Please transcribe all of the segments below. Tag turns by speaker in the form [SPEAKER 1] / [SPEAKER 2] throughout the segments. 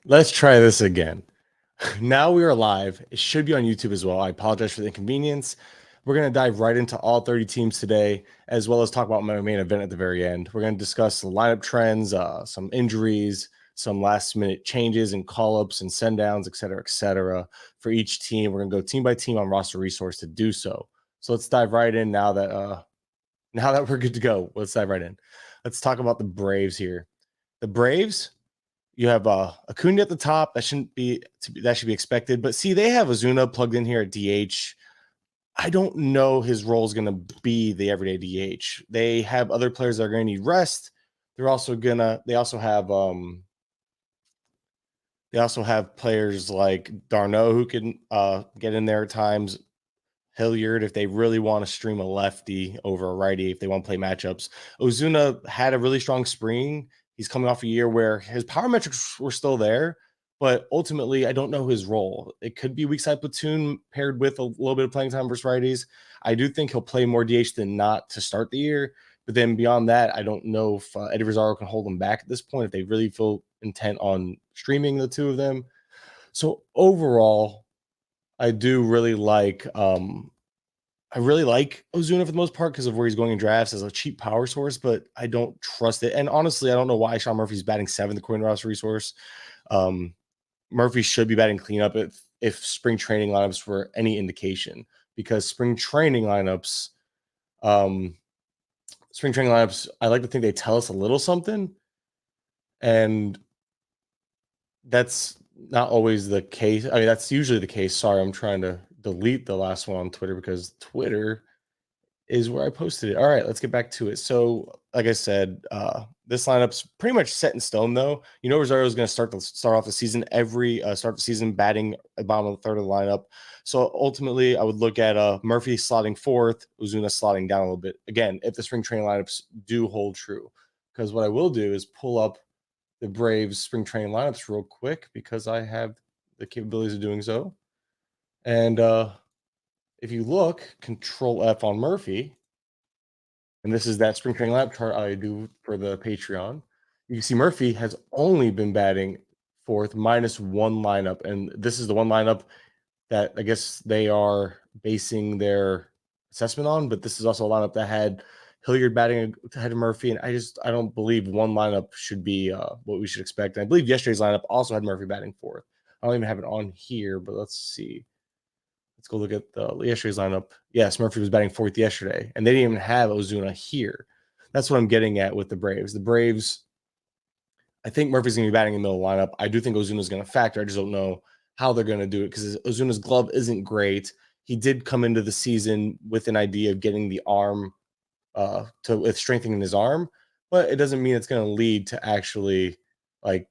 [SPEAKER 1] Let's try this again. Now we are live. It should be on YouTube as well. I apologize for the inconvenience. We're going to dive right into all 30 teams today, as well as talk about my main event at the very end. We're going to discuss the lineup trends, some injuries, some last minute changes and call ups and send downs, et cetera, for each team. We're going to go team by team on roster resource to do so. So let's dive right in now that we're good to go. Let's dive right in. Let's talk about the Braves here. The Braves, you have Acuna at the top. That should be expected. But see, they have Ozuna plugged in here at DH. I don't know his role is going to be the everyday DH. They have other players that are going to need rest. They also have players like Darno who can get in there at times. Hilliard, if they really want to stream a lefty over a righty, if they want to play matchups. Ozuna had a really strong spring. He's coming off a year where his power metrics were still there, but ultimately, I don't know his role. It could be weak side platoon paired with a little bit of playing time versus righties. I do think he'll play more DH than not to start the year. But then beyond that, I don't know if Eddie Rosario can hold them back at this point if they really feel intent on streaming the two of them. So overall, I do really like Ozuna for the most part because of where he's going in drafts as a cheap power source, but I don't trust it. And honestly, I don't know why Sean Murphy's batting seventh according to roster resource. Murphy should be batting cleanup if spring training lineups were any indication, because spring training lineups, I like to think they tell us a little something, and that's not always the case. I mean, that's usually the case. Sorry, I'm trying to delete the last one on Twitter because Twitter is where I posted it. All right, let's get back to it. So, like I said, this lineup's pretty much set in stone, though. You know, Rosario is going to start off the season batting at bottom of the third of the lineup. So ultimately, I would look at Murphy slotting fourth, Ozuna slotting down a little bit. Again, if the spring training lineups do hold true, because what I will do is pull up the Braves spring training lineups real quick because I have the capabilities of doing so. And if you look, Control F on Murphy, and this is that spring training lineup chart I do for the Patreon. You can see Murphy has only been batting fourth, minus one lineup, and this is the one lineup that I guess they are basing their assessment on. But this is also a lineup that had Hilliard batting ahead of Murphy, and I don't believe one lineup should be what we should expect. And I believe yesterday's lineup also had Murphy batting fourth. I don't even have it on here, but let's see. Let's go look at yesterday's lineup. Yes, Murphy was batting fourth yesterday, and they didn't even have Ozuna here. That's what I'm getting at with the Braves. The Braves, I think Murphy's going to be batting in the middle of the lineup. I do think Ozuna's going to factor. I just don't know how they're going to do it because Ozuna's glove isn't great. He did come into the season with an idea of getting the arm with strengthening his arm, but it doesn't mean it's going to lead to actually like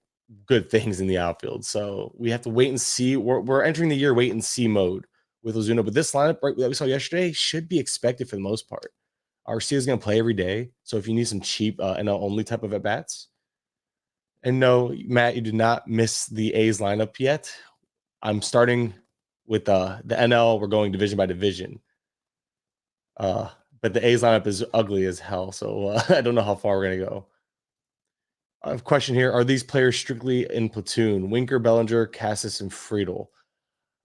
[SPEAKER 1] good things in the outfield. So we have to wait and see. We're entering the year wait and see mode with Ozuna, but this lineup that we saw yesterday should be expected for the most part. Arcia is going to play every day, so if you need some cheap NL only type of at bats, and no, Matt, you did not miss the A's lineup yet. I'm starting with the NL. We're going division by division. But the A's lineup is ugly as hell, so I don't know how far we're going to go. I have a question here. Are these players strictly in platoon? Winker, Bellinger, Cassis, and Friedel.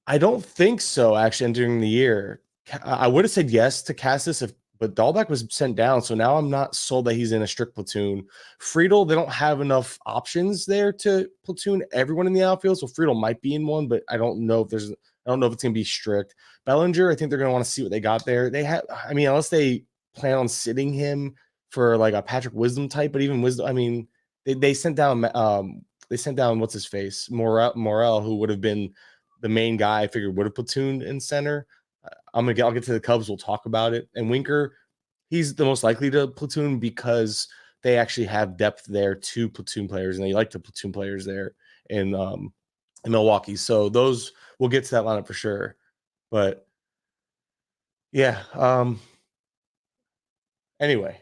[SPEAKER 1] I don't think so, actually, entering the year. I would have said yes to Cassis, but Dahlbeck was sent down, so now I'm not sold that he's in a strict platoon. Friedel, they don't have enough options there to platoon everyone in the outfield, so Friedel might be in one, but I don't know if it's going to be strict. Bellinger, I think they're going to want to see what they got there. Unless they plan on sitting him for like a Patrick Wisdom type, but even Wisdom, they sent down what's his face, Morel, who would have been the main guy I figured would have platooned in center. I'll get to the Cubs. We'll talk about it. And Winker, he's the most likely to platoon because they actually have depth there to platoon players, and they like the platoon players there in Milwaukee. So those we'll get to that lineup for sure. But yeah. Anyway,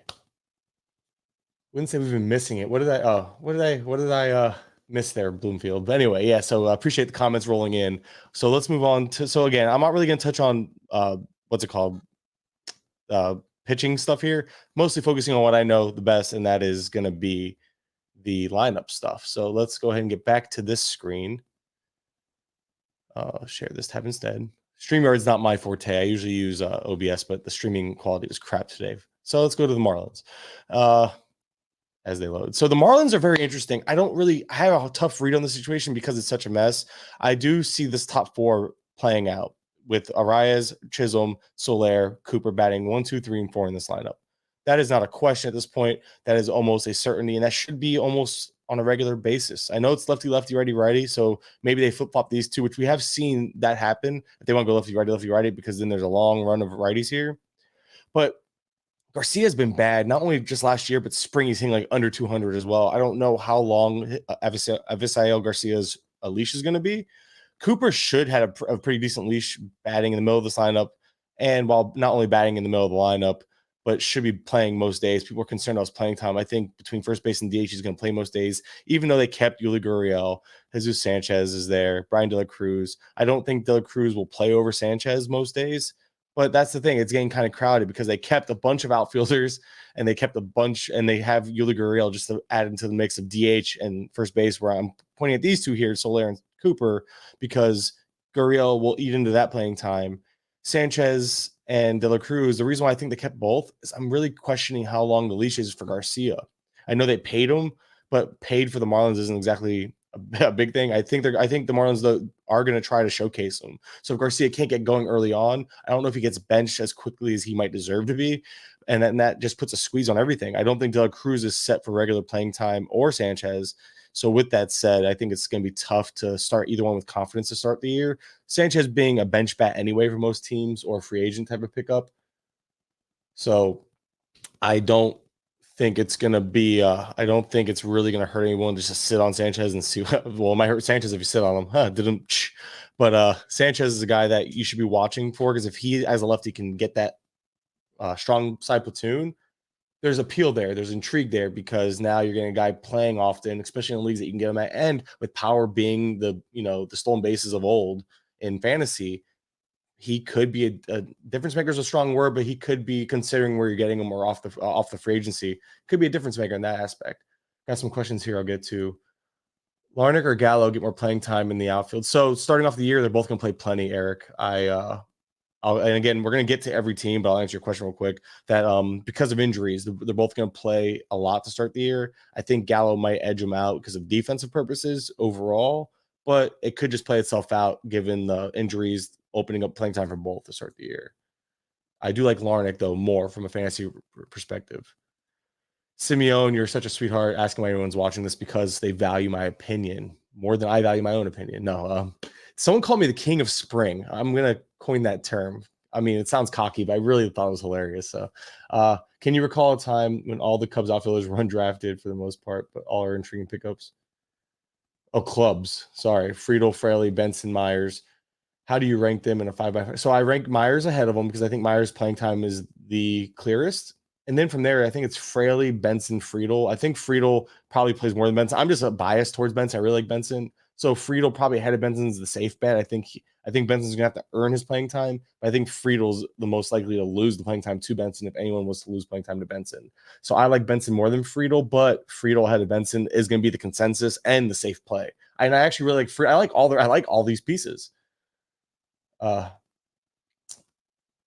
[SPEAKER 1] wouldn't say we've been missing it. What did I miss there, Bloomfield? But anyway, yeah. So I appreciate the comments rolling in. So let's move on to. So again, I'm not really going to touch on what's it called, pitching stuff here. Mostly focusing on what I know the best, and that is going to be the lineup stuff. So let's go ahead and get back to this screen. Share this tab instead. StreamYard is not my forte. I usually use OBS, but the streaming quality was crap today. So let's go to the Marlins as they load. So the Marlins are very interesting. I have a tough read on the situation because it's such a mess. I do see this top four playing out with Arias, Chisholm, Soler, Cooper batting 1, 2, 3, and 4 in this lineup. That is not a question at this point. That is almost a certainty, and that should be almost on a regular basis. I know it's lefty, lefty, righty, righty, so maybe they flip-flop these two, which we have seen that happen. If they want to go lefty, righty, because then there's a long run of righties here. But Garcia's been bad, not only just last year, but spring he's hitting like under 200 as well. I don't know how long Avisail Garcia's leash is going to be. Cooper should have a pretty decent leash batting in the middle of this lineup. And while not only batting in the middle of the lineup, but should be playing most days. People are concerned about his playing time. I think between first base and DH, he's going to play most days, even though they kept Yuli Gurriel. Jesus Sanchez is there, Brian De La Cruz. I don't think De La Cruz will play over Sanchez most days. But that's the thing. It's getting kind of crowded because they kept a bunch of outfielders and they kept a bunch, and they have Yuli Gurriel just to add into the mix of DH and first base, where I'm pointing at these two here, Soler and Cooper, because Gurriel will eat into that playing time. Sanchez and De La Cruz, the reason why I think they kept both is I'm really questioning how long the leash is for Garcia. I know they paid him, but paid for the Marlins isn't exactly a big thing. I think the Marlins are going to try to showcase him. So if Garcia can't get going early on, I don't know if he gets benched as quickly as he might deserve to be. And then that just puts a squeeze on everything. I don't think De La Cruz is set for regular playing time, or Sanchez. So with that said, I think it's going to be tough to start either one with confidence to start the year. Sanchez being a bench bat anyway for most teams, or a free agent type of pickup. So I don't think it's going to be, I don't think it's really going to hurt anyone just to sit on Sanchez and see well, it might hurt Sanchez if you sit on him. But Sanchez is a guy that you should be watching for, because if he, as a lefty, can get that strong side platoon, there's appeal there. There's intrigue there, because now you're getting a guy playing often, especially in leagues that you can get him at. And with power being the stolen bases of old in fantasy, he could be a difference maker is a strong word, but he could be, considering where you're getting him or off the free agency, could be a difference maker in that aspect. Got some questions here I'll get to. Larnach or Gallo get more playing time in the outfield? So starting off the year, they're both going to play plenty, Eric. And again, we're going to get to every team, but I'll answer your question real quick. That because of injuries, they're both going to play a lot to start the year. I think Gallo might edge them out because of defensive purposes overall, but it could just play itself out given the injuries, opening up playing time for both to start the year. I do like Larnach, though, more from a fantasy perspective. Simeone, you're such a sweetheart, asking why everyone's watching this, because they value my opinion more than I value my own opinion. No, someone called me the king of spring. I'm going to coin that term. I mean, it sounds cocky, but I really thought it was hilarious. So can you recall a time when all the Cubs outfielders were undrafted for the most part, but all are intriguing pickups? Oh, clubs. Sorry. Friedel, Fraley, Benson, Myers. How do you rank them in a 5x5? So I rank Myers ahead of them because I think Myers' playing time is the clearest. And then from there, I think it's Fraley, Benson, Friedel. I think Friedel probably plays more than Benson. I'm just a bias towards Benson. I really like Benson. So Friedel probably ahead of Benson's the safe bet. I think Benson's gonna have to earn his playing time, but I think Friedel's the most likely to lose the playing time to Benson if anyone was to lose playing time to Benson. So I like Benson more than Friedel, but Friedel ahead of Benson is gonna be the consensus and the safe play. And I actually really like Friedel. I like all these pieces. I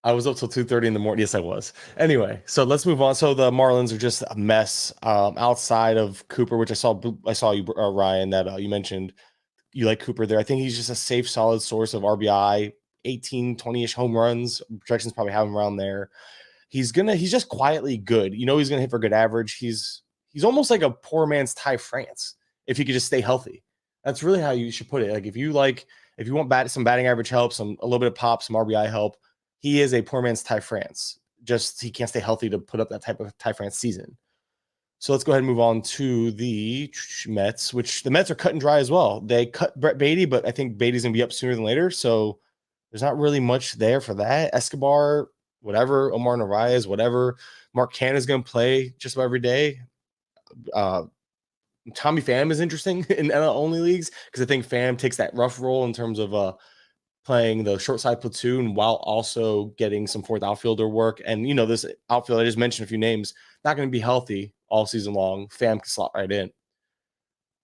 [SPEAKER 1] was up till 2:30 in the morning. Yes, I was. Anyway, so let's move on. So the Marlins are just a mess. Outside of Cooper, which I saw you, Ryan, that you mentioned you like Cooper there. I think he's just a safe, solid source of RBI, 18, 20-ish home runs. Projections probably have him around there. He's just quietly good. He's gonna hit for good average. He's almost like a poor man's Ty France if he could just stay healthy. That's really how you should put it. Like if you want some batting average help, a little bit of pop, some RBI help, he is a poor man's Ty France. Just he can't stay healthy to put up that type of Ty France season. So let's go ahead and move on to the Mets, which the Mets are cut and dry as well. They cut Brett Beatty, but I think Beatty's going to be up sooner than later. So there's not really much there for that. Escobar, whatever. Omar Narvaez, whatever. Mark Canha is going to play just about every day. Tommy Pham is interesting in NL-only leagues because I think Pham takes that rough role in terms of playing the short side platoon while also getting some fourth outfielder work. And, this outfield, I just mentioned a few names, not going to be healthy all season long. Pham can slot right in.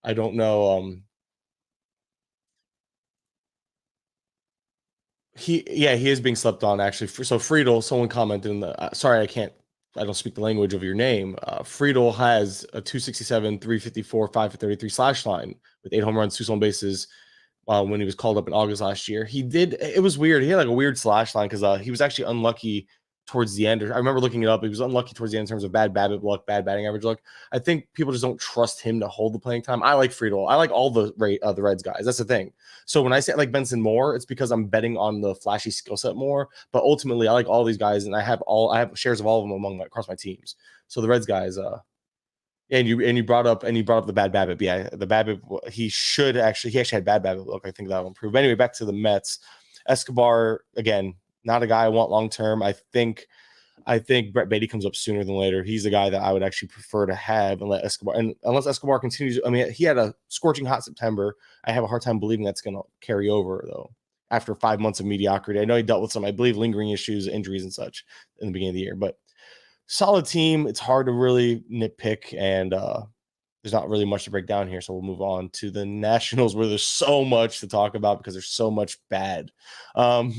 [SPEAKER 1] I don't know. He is being slept on actually. So Friedel, someone commented in the sorry, I don't speak the language of your name. Friedel has a 267, 354, 533 slash line with 8 home runs, 2 stolen bases, when he was called up in August last year. He did. It was weird. He had like a weird slash line because he was actually unlucky towards the end. I remember looking it up. He was unlucky towards the end in terms of bad BABIP luck, bad batting average luck. I think people just don't trust him to hold the playing time. I like Friedel. I like all the Reds guys. That's the thing. So when I say I like Benson more, it's because I'm betting on the flashy skill set more. But ultimately, I like all these guys, and I have shares of all of them across my teams. So the Reds guys, and you brought up the bad BABIP. Yeah, the BABIP, he actually had bad BABIP look. I think that'll improve. But anyway, back to the Mets. Escobar again, not a guy I want long term. I think Brett Beatty comes up sooner than later. He's the guy that I would actually prefer to have and let Escobar. And unless Escobar continues, I mean, he had a scorching hot September. I have a hard time believing that's going to carry over though. After 5 months of mediocrity, I know he dealt with some, I believe, lingering issues, injuries, and such in the beginning of the year. But solid team. It's hard to really nitpick, and there's not really much to break down here. So we'll move on to the Nationals, where there's so much to talk about because there's so much bad. Um,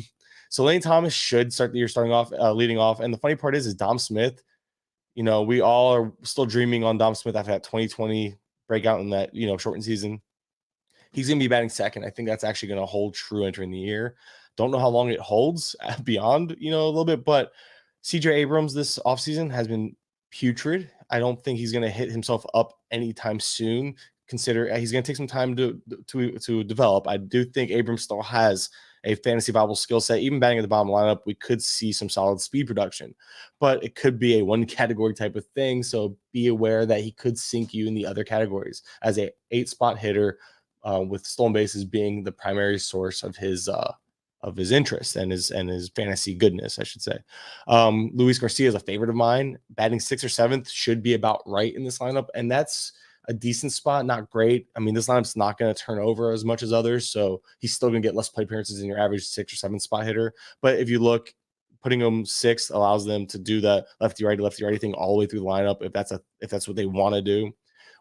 [SPEAKER 1] so Lane Thomas should start the year leading off. And the funny part is Dom Smith. We all are still dreaming on Dom Smith after that 2020 breakout in that shortened season. He's going to be batting second. I think that's actually going to hold true entering the year. Don't know how long it holds beyond, a little bit, but CJ Abrams this offseason has been putrid. I don't think he's going to hit himself up anytime soon. Consider he's going to take some time to develop. I do think Abrams still has a fantasy viable skill set. Even batting at the bottom lineup, we could see some solid speed production, but it could be a one category type of thing. So be aware that he could sink you in the other categories as a 8 spot hitter, with stolen bases being the primary source of his interest and his fantasy goodness, I should say. Luis Garcia is a favorite of mine. Batting 6th or 7th should be about right in this lineup, and that's a decent spot, not great. I mean, this lineup's not going to turn over as much as others, so he's still going to get less play appearances than your average 6th or 7th spot hitter. But if you look, putting him 6th allows them to do that lefty righty thing all the way through the lineup if that's what they want to do.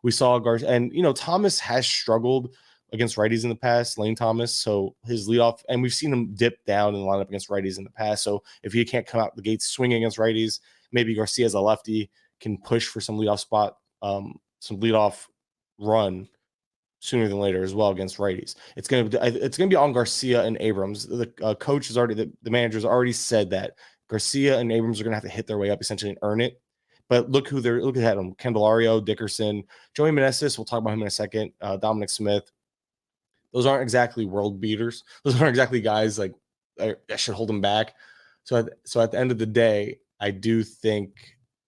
[SPEAKER 1] We saw Garcia, and Thomas has struggled against righties in the past, Lane Thomas. So his leadoff, and we've seen him dip down in the lineup against righties in the past. So if he can't come out the gates swinging against righties, maybe Garcia as a lefty can push for some leadoff spot, some leadoff run sooner than later as well against righties. It's gonna be on Garcia and Abrams. The coach has already, the manager's already said that Garcia and Abrams are gonna have to hit their way up essentially and earn it. But look at them: Candelario, Dickerson, Joey Meneses. We'll talk about him in a second. Dominic Smith. Those aren't exactly world beaters. Those aren't exactly guys like that should hold them back. So at the end of the day, I do think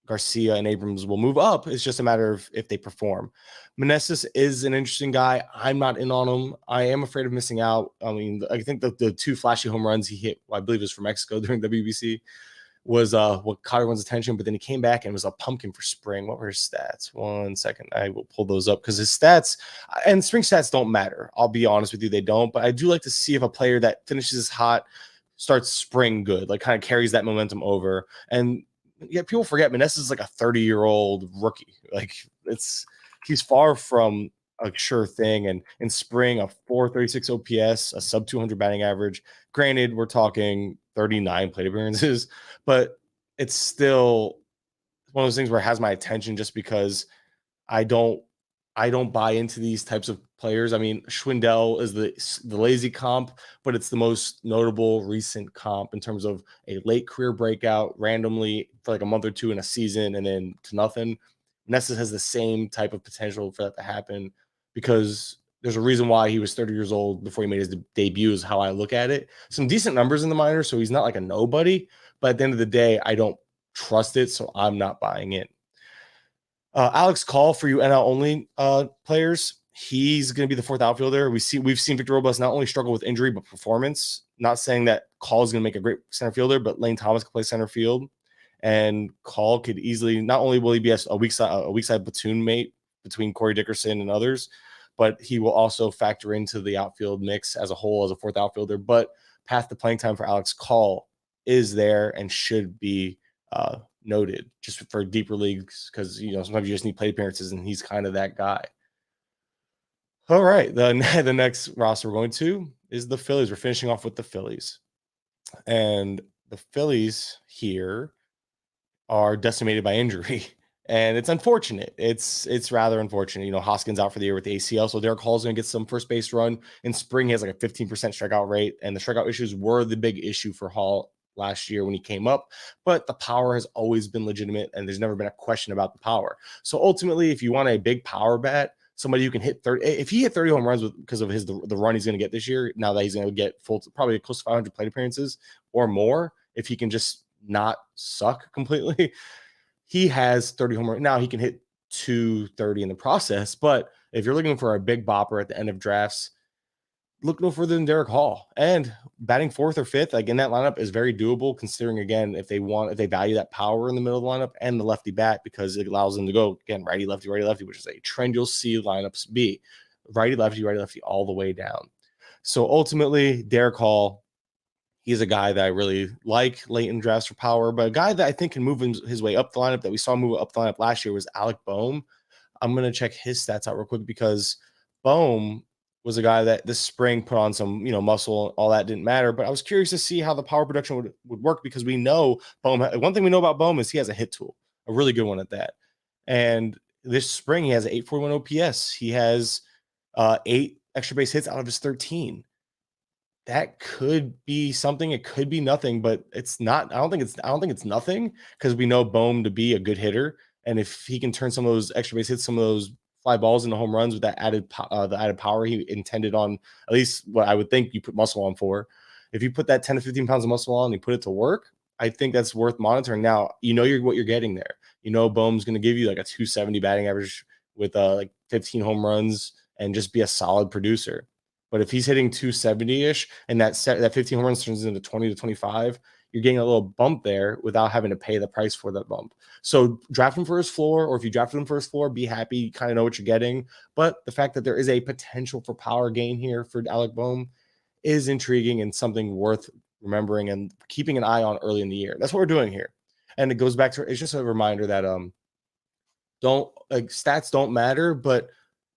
[SPEAKER 1] Garcia and Abrams will move up. It's just a matter of if they perform. Meneses is an interesting guy. I'm not in on him. I am afraid of missing out. I mean, I think the 2 flashy home runs he hit, I believe, was for Mexico during WBC, was what caught everyone's attention. But then he came back and was a pumpkin for spring. What were his stats? 1 second. I will pull those up because his stats and spring stats don't matter. I'll be honest with you, they don't. But I do like to see if a player that finishes hot starts spring good, like kind of carries that momentum over. And yeah, people forget Meneses is like a 30-year-old rookie. Like he's far from a sure thing. And in spring, a 436 OPS, a sub 200 batting average. Granted, we're talking 39 plate appearances, but it's still one of those things where it has my attention just because I don't I don't buy into these types of players. I mean, Schwindel is the lazy comp, but it's the most notable recent comp in terms of a late career breakout randomly for like a month or two in a season and then to nothing. Nessus has the same type of potential for that to happen because there's a reason why he was 30 years old before he made his debut is how I look at it. Some decent numbers in the minors, so he's not like a nobody, but at the end of the day, I don't trust it, so I'm not buying it. Alex Call for you NL only players. He's going to be the fourth outfielder. We've seen Victor Robles not only struggle with injury but performance. Not saying that Call is going to make a great center fielder, but Lane Thomas can play center field, and Call could easily not only will he be a weak side platoon mate between Corey Dickerson and others, but he will also factor into the outfield mix as a whole as a fourth outfielder. But path to playing time for Alex Call is there and should be noted just for deeper leagues because sometimes you just need plate appearances and he's kind of that guy. All right, the the next roster we're going to is the Phillies. We're finishing off with the Phillies, and the Phillies here are decimated by injury. And it's unfortunate. It's rather unfortunate. You know, Hoskins out for the year with the ACL, so Derek Hall's going to get some first base run in spring. He has like a 15% strikeout rate, and the strikeout issues were the big issue for Hall last year when he came up. But the power has always been legitimate, and there's never been a question about the power. So ultimately, if you want a big power bat, somebody who can hit 30, if he hit 30 home runs because of the run he's going to get this year, now that he's going to get full, probably close to 500 plate appearances or more, if he can just not suck completely, he has 30 home runs. Now he can hit 230 in the process, but if you're looking for a big bopper at the end of drafts, look no further than Derek Hall. And batting fourth or fifth, like in that lineup, is very doable, considering again, if they value that power in the middle of the lineup and the lefty bat, because it allows them to go again righty lefty, which is a trend you'll see lineups be righty lefty all the way down. So ultimately, Derek Hall, he's a guy that I really like late in drafts for power, but a guy that I think can move his way up the lineup that we saw move up the lineup last year was Alec Boehm. I'm going to check his stats out real quick, because Boehm was a guy that this spring put on some, muscle. All that didn't matter, but I was curious to see how the power production would work, because we know Boehm. One thing we know about Boehm is he has a hit tool, a really good one at that. And this spring, he has an 841 OPS. He has 8 extra base hits out of his 13. That could be something. It could be nothing, but it's not. I don't think it's nothing, because we know Boehm to be a good hitter, and if he can turn some of those extra base hits, some of those fly balls into home runs with that the added power he intended on, at least what I would think you put muscle on for. If you put that 10 to 15 pounds of muscle on and you put it to work, I think that's worth monitoring. Now what you're getting there. Boehm's going to give you like a 270 batting average with like 15 home runs and just be a solid producer. But if he's hitting 270-ish and that 15 home runs turns into 20 to 25, you're getting a little bump there without having to pay the price for that bump. So draft him for his floor, or if you drafted him for his floor, be happy, you kind of know what you're getting. But the fact that there is a potential for power gain here for Alec Boehm is intriguing and something worth remembering and keeping an eye on early in the year. That's what we're doing here. And it goes back to, it's just a reminder that don't, like, stats don't matter, but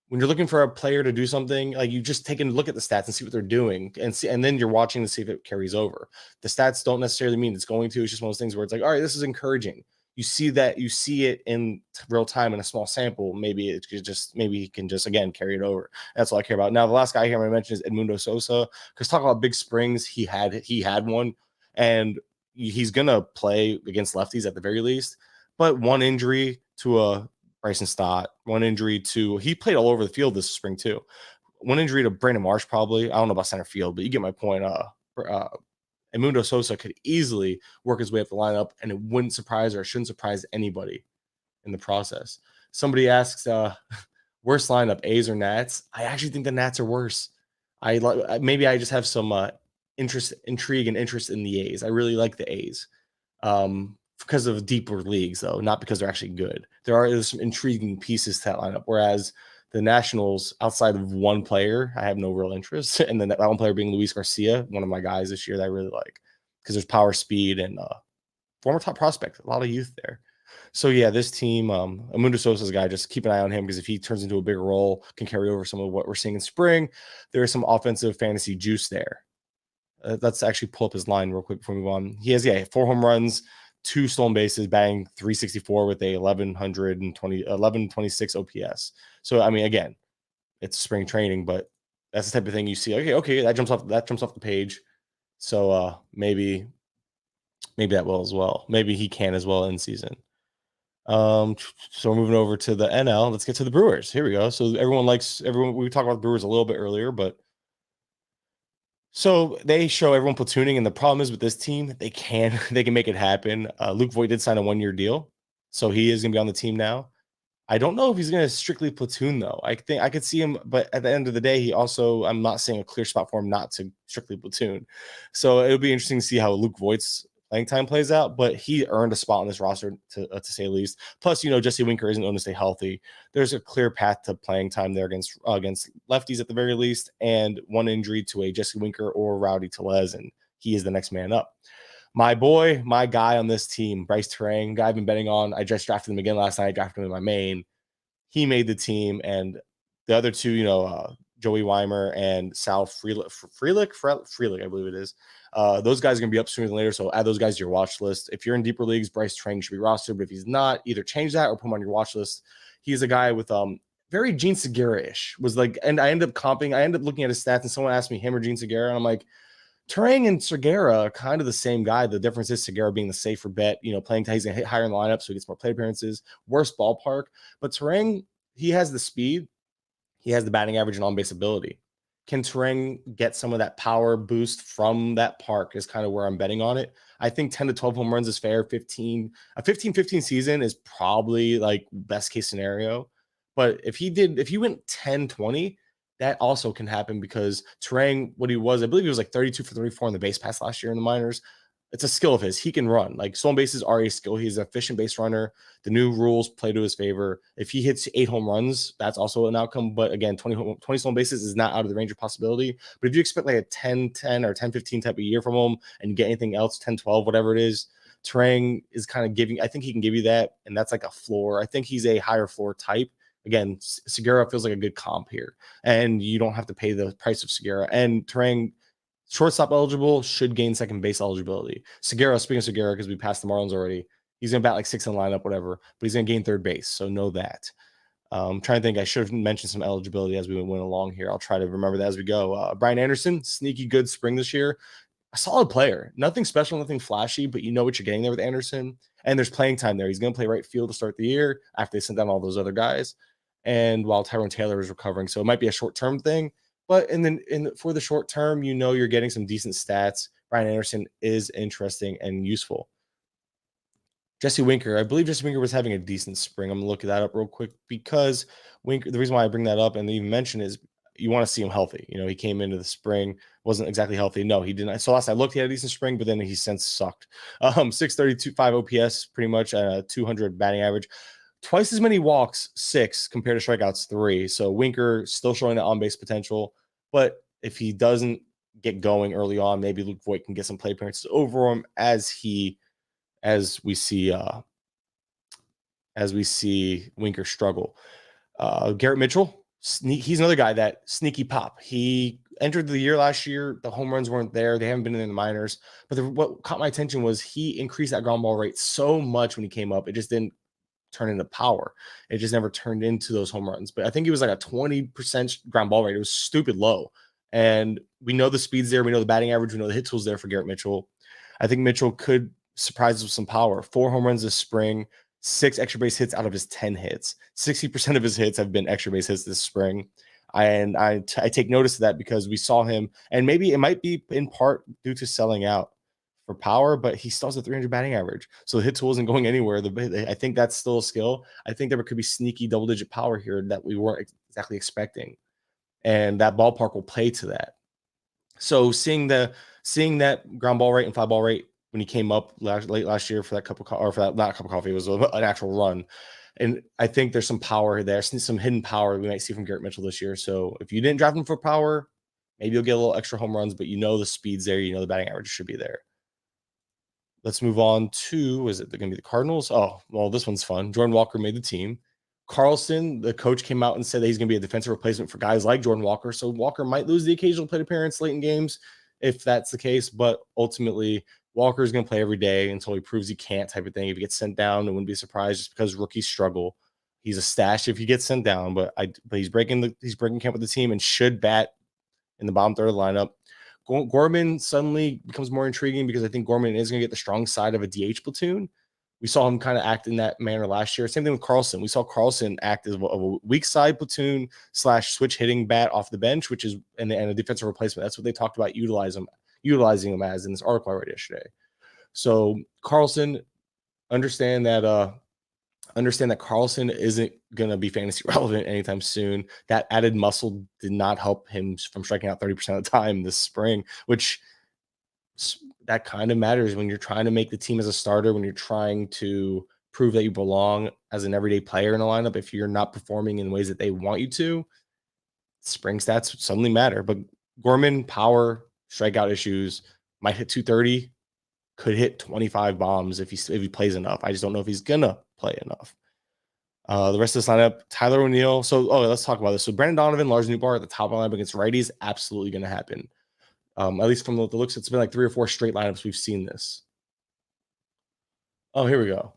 [SPEAKER 1] when you're looking for a player to do something, like, you just take a look at the stats and see what they're doing, and then you're watching to see if it carries over. The stats don't necessarily mean it's going to. It's just one of those things where it's like, all right, this is encouraging. You see it in real time in a small sample. Maybe he can just again carry it over. That's all I care about. Now, the last guy here I'm going to mention is Edmundo Sosa, because talk about big springs. He had one, and he's going to play against lefties at the very least. But one injury to a Bryson Stott, one injury to, he played all over the field this spring too. One injury to Brandon Marsh, probably. I don't know about center field, but you get my point. Edmundo Sosa could easily work his way up the lineup, and it wouldn't surprise, or shouldn't surprise, anybody in the process. Somebody asks, worst lineup, A's or Nats? I actually think the Nats are worse. Maybe I just have some intrigue and interest in the A's. I really like the A's. Because of deeper leagues, though, not because they're actually good. There's some intriguing pieces to that lineup. Whereas the Nationals, outside of one player, I have no real interest. And then that one player being Luis Garcia, one of my guys this year that I really like, because there's power, speed, and former top prospect, a lot of youth there. So yeah, this team, Edmundo Sosa's a guy, just keep an eye on him, because if he turns into a bigger role, can carry over some of what we're seeing in spring. There is some offensive fantasy juice there. Let's actually pull up his line real quick before we move on. He has 4 home runs, 2 stolen bases, batting 364 with a 1126 OPS. So I mean, again, it's spring training, but that's the type of thing you see. Okay, that jumps off the page. So maybe that will as well. Maybe he can as well in season. So we're moving over to the NL. Let's get to the Brewers. Here we go. So we talked about the Brewers a little bit earlier, but so they show everyone platooning, and the problem is with this team, they can make it happen. Luke Voigt did sign a 1-year deal, so he is going to be on the team now. I don't know if he's going to strictly platoon, though. I think I could see him, but at the end of the day, I'm not seeing a clear spot for him not to strictly platoon. So it'll be interesting to see how Luke Voigt's playing time plays out, but he earned a spot on this roster, to say the least. Plus, Jesse Winker isn't going to stay healthy. There's a clear path to playing time there against lefties at the very least, and one injury to a Jesse Winker or Rowdy Tellez, and he is the next man up. My boy, my guy on this team, Bryce Terang, guy I've been betting on. I just drafted him again last night. I drafted him in my main. He made the team, and The other two, Joey Weimer and Sal Frelick, I believe it is. Those guys are going to be up sooner than later, so add those guys to your watch list. If you're in deeper leagues, Bryce Trang should be rostered, but if he's not, either change that or put him on your watch list. He's a guy with very Gene Segura-ish. And I ended up looking at his stats, and someone asked me him or Gene Segura, and I'm like, Turang and Segura are kind of the same guy. The difference is Segura being the safer bet, playing he's going to hit higher in the lineup, so he gets more play appearances, worse ballpark. But Turang, he has the speed, he has the batting average and on-base ability. Can Turang get some of that power boost from that park is kind of where I'm betting on it. I think 10 to 12 home runs is fair. A 15 season is probably like best case scenario. But if he went 10, 20, that also can happen because Turang, what he was, I believe he was like 32 for 34 in the base pass last year in the minors. It's a skill of his. He can run. Like, stolen bases are a skill. He's an efficient base runner. The new rules play to his favor. If he hits 8 home runs, that's also an outcome. But again, 20 stolen bases is not out of the range of possibility. But if you expect like a 10-10 or 10-15 type of year from him and you get anything else, 10-12, whatever it is, Turang is kind of I think he can give you that. And that's like a floor. I think he's a higher floor type. Again, Segura feels like a good comp here. And you don't have to pay the price of Segura. And Turang, shortstop eligible, should gain second base eligibility. Segura, speaking of Segura, because we passed the Marlins already, he's going to bat like 6 in the lineup, whatever, but he's going to gain third base. So know that. I'm trying to think. I should have mentioned some eligibility as we went along here. I'll try to remember that as we go. Brian Anderson, sneaky good spring this year. A solid player. Nothing special, nothing flashy, but you know what you're getting there with Anderson. And there's playing time there. He's going to play right field to start the year after they sent down all those other guys. And while Tyrone Taylor is recovering. So it might be a short-term thing. But for the short term, you're getting some decent stats. Brian Anderson is interesting and useful. Jesse Winker, I believe Jesse Winker was having a decent spring. I'm going to look that up real quick because Winker, the reason why I bring that up and even mention is you want to see him healthy. He came into the spring, wasn't exactly healthy. No, he didn't. So last I looked, he had a decent spring, but then he since sucked. 632, 5 OPS, pretty much, 200 batting average. Twice as many walks, 6, compared to strikeouts, 3. So Winker still showing that on-base potential. But if he doesn't get going early on, maybe Luke Voigt can get some play appearances over him as we see Winker struggle. Garrett Mitchell, he's another guy that sneaky pop. He entered the year last year. The home runs weren't there. They haven't been in the minors. But what caught my attention was he increased that ground ball rate so much when he came up. It just didn't turn into power. It just never turned into those home runs. But I think it was like a 20% ground ball rate. It was stupid low. And we know the speed's there. We know the batting average. We know the hit tool's there for Garrett Mitchell. I think Mitchell could surprise us with some power. 4 home runs this spring, 6 extra base hits out of his 10 hits. 60% of his hits have been extra base hits this spring. And I take notice of that because we saw him, and maybe it might be in part due to selling out for power, but he still has a 300 batting average. So the hit tool isn't going anywhere. I think that's still a skill. I think there could be sneaky double-digit power here that we weren't exactly expecting. And that ballpark will play to that. So seeing that ground ball rate and fly ball rate when he came up late last year for that cup of coffee, or for that, not cup of coffee, it was an actual run. And I think there's some power there, some hidden power we might see from Garrett Mitchell this year. So if you didn't draft him for power, maybe you'll get a little extra home runs, but the speed's there. The batting average should be there. Let's move on to, is it going to be the Cardinals? Oh, well, this one's fun. Jordan Walker made the team. Carlson, the coach, came out and said that he's going to be a defensive replacement for guys like Jordan Walker. So Walker might lose the occasional plate appearance late in games if that's the case. But ultimately, Walker is going to play every day until he proves he can't, type of thing. If he gets sent down, it wouldn't be surprised just because rookies struggle. He's a stash if he gets sent down, but he's breaking camp with the team and should bat in the bottom third of the lineup. Gorman suddenly becomes more intriguing because I think Gorman is going to get the strong side of a DH platoon. We saw him kind of act in that manner last year. Same thing with Carlson. We saw Carlson act as a weak side platoon / switch hitting bat off the bench, which is and a defensive replacement. That's what they talked about utilizing him as in this article I read yesterday. So Carlson, understand that Carlson isn't going to be fantasy relevant anytime soon. That added muscle did not help him from striking out 30% of the time this spring, which that kind of matters when you're trying to make the team as a starter, when you're trying to prove that you belong as an everyday player in the lineup. If you're not performing in ways that they want you to, spring stats suddenly matter. But Gorman, power, strikeout issues, might hit 230, could hit 25 bombs if he plays enough. I just don't know if he's gonna play enough. The rest of this lineup, Tyler O'Neill. So, let's talk about this. So, Brandon Donovan, Lars Nootbaar at the top of the lineup against righties, absolutely going to happen. At least from the looks, it's been like 3 or 4 straight lineups we've seen this. Oh, here we go.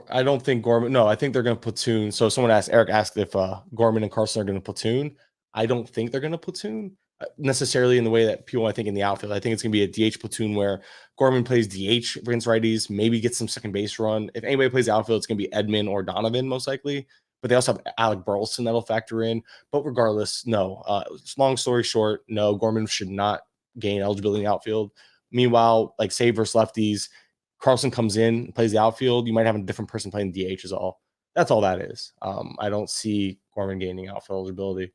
[SPEAKER 1] I don't think Gorman. No, I think they're going to platoon. So someone asked, Eric asked if Gorman and Carson are going to platoon. I don't think they're going to platoon necessarily in the way that people I think in the outfield. I think it's going to be a DH platoon where Gorman plays DH against righties, maybe gets some second base run. If anybody plays the outfield, it's going to be Edman or Donovan most likely. But they also have Alec Burleson that'll factor in. But regardless, no. Long story short, no. Gorman should not gain eligibility in the outfield. Meanwhile, like save versus lefties, Carlson comes in, plays the outfield, you might have a different person playing DH is all. That's all that is. I don't see Gorman gaining outfield eligibility.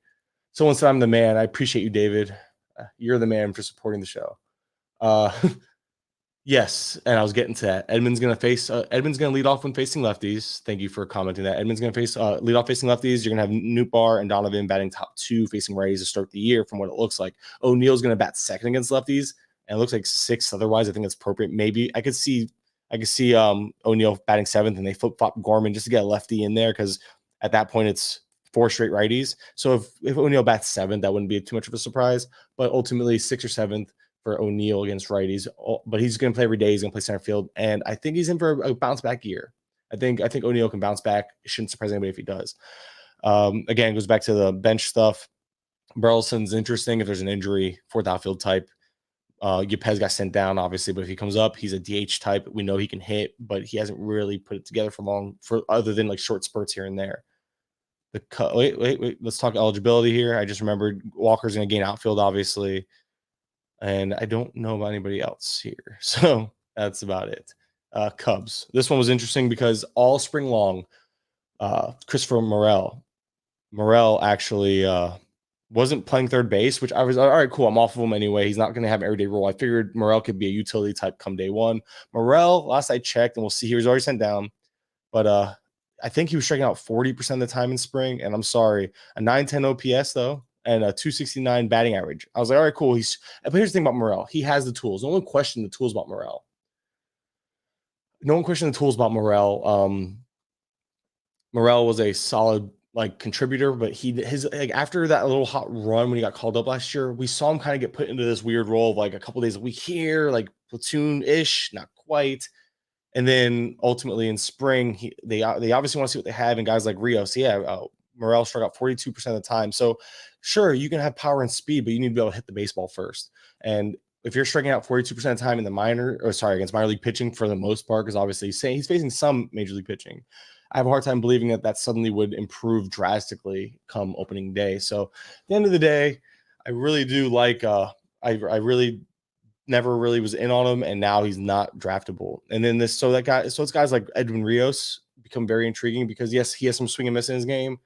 [SPEAKER 1] Someone said I'm the man. I appreciate you, David. You're the man for supporting the show. Yes, and I was getting to that. Edman's going to lead off when facing lefties. Thank you for commenting that. Edman's going to lead off facing lefties. You're going to have Nootbaar and Donovan batting top 2 facing righties to start the year from what it looks like. O'Neill's going to bat second against lefties, and it looks like 6th otherwise. I think it's appropriate. Maybe I could see O'Neill batting 7th, and they flip-flop Gorman just to get a lefty in there because at that point it's 4 straight righties. So if O'Neill bats 7th, that wouldn't be too much of a surprise. But ultimately 6th or 7th for O'Neill against righties, but he's going to play every day. He's going to play center field, and I think he's in for a bounce back year. I think O'Neill can bounce back. It shouldn't surprise anybody if he does. Again, goes back to the bench stuff. Burleson's interesting if there's an injury, 4th outfield type. Yepez got sent down, obviously, but if he comes up, he's a DH type. We know he can hit, but he hasn't really put it together for other than like short spurts here and there. Wait. Let's talk eligibility here. I just remembered Walker's going to gain outfield, obviously. And I don't know about anybody else here. So that's about it. Cubs. This one was interesting because all spring long, Christopher Morel actually wasn't playing third base, which I was, all right, cool. I'm off of him anyway. He's not going to have an everyday role. I figured Morel could be a utility type come day one. Morel, last I checked, and we'll see, he was already sent down. But I think he was striking out 40% of the time in spring. And I'm sorry, a 910 OPS, though, and a 269 batting average. I was like, all right, cool. But here's the thing about Morel. He has the tools. No one questioned the tools about Morel. Morel was a solid contributor, but his after that little hot run when he got called up last year, we saw him kind of get put into this weird role of like a couple days a week here, like platoon-ish, not quite. And then ultimately in spring, they obviously want to see what they have in guys like Rios. Yeah, Morel struck out 42% of the time. So sure, you can have power and speed, but you need to be able to hit the baseball first. And if you're striking out 42% of the time in the against minor league pitching for the most part, because obviously he's facing some major league pitching, I have a hard time believing that suddenly would improve drastically come opening day. So at the end of the day, I really do like I really never really was in on him, and now he's not draftable. And then it's guys like Edwin Rios become very intriguing because yes, he has some swing and miss in his game,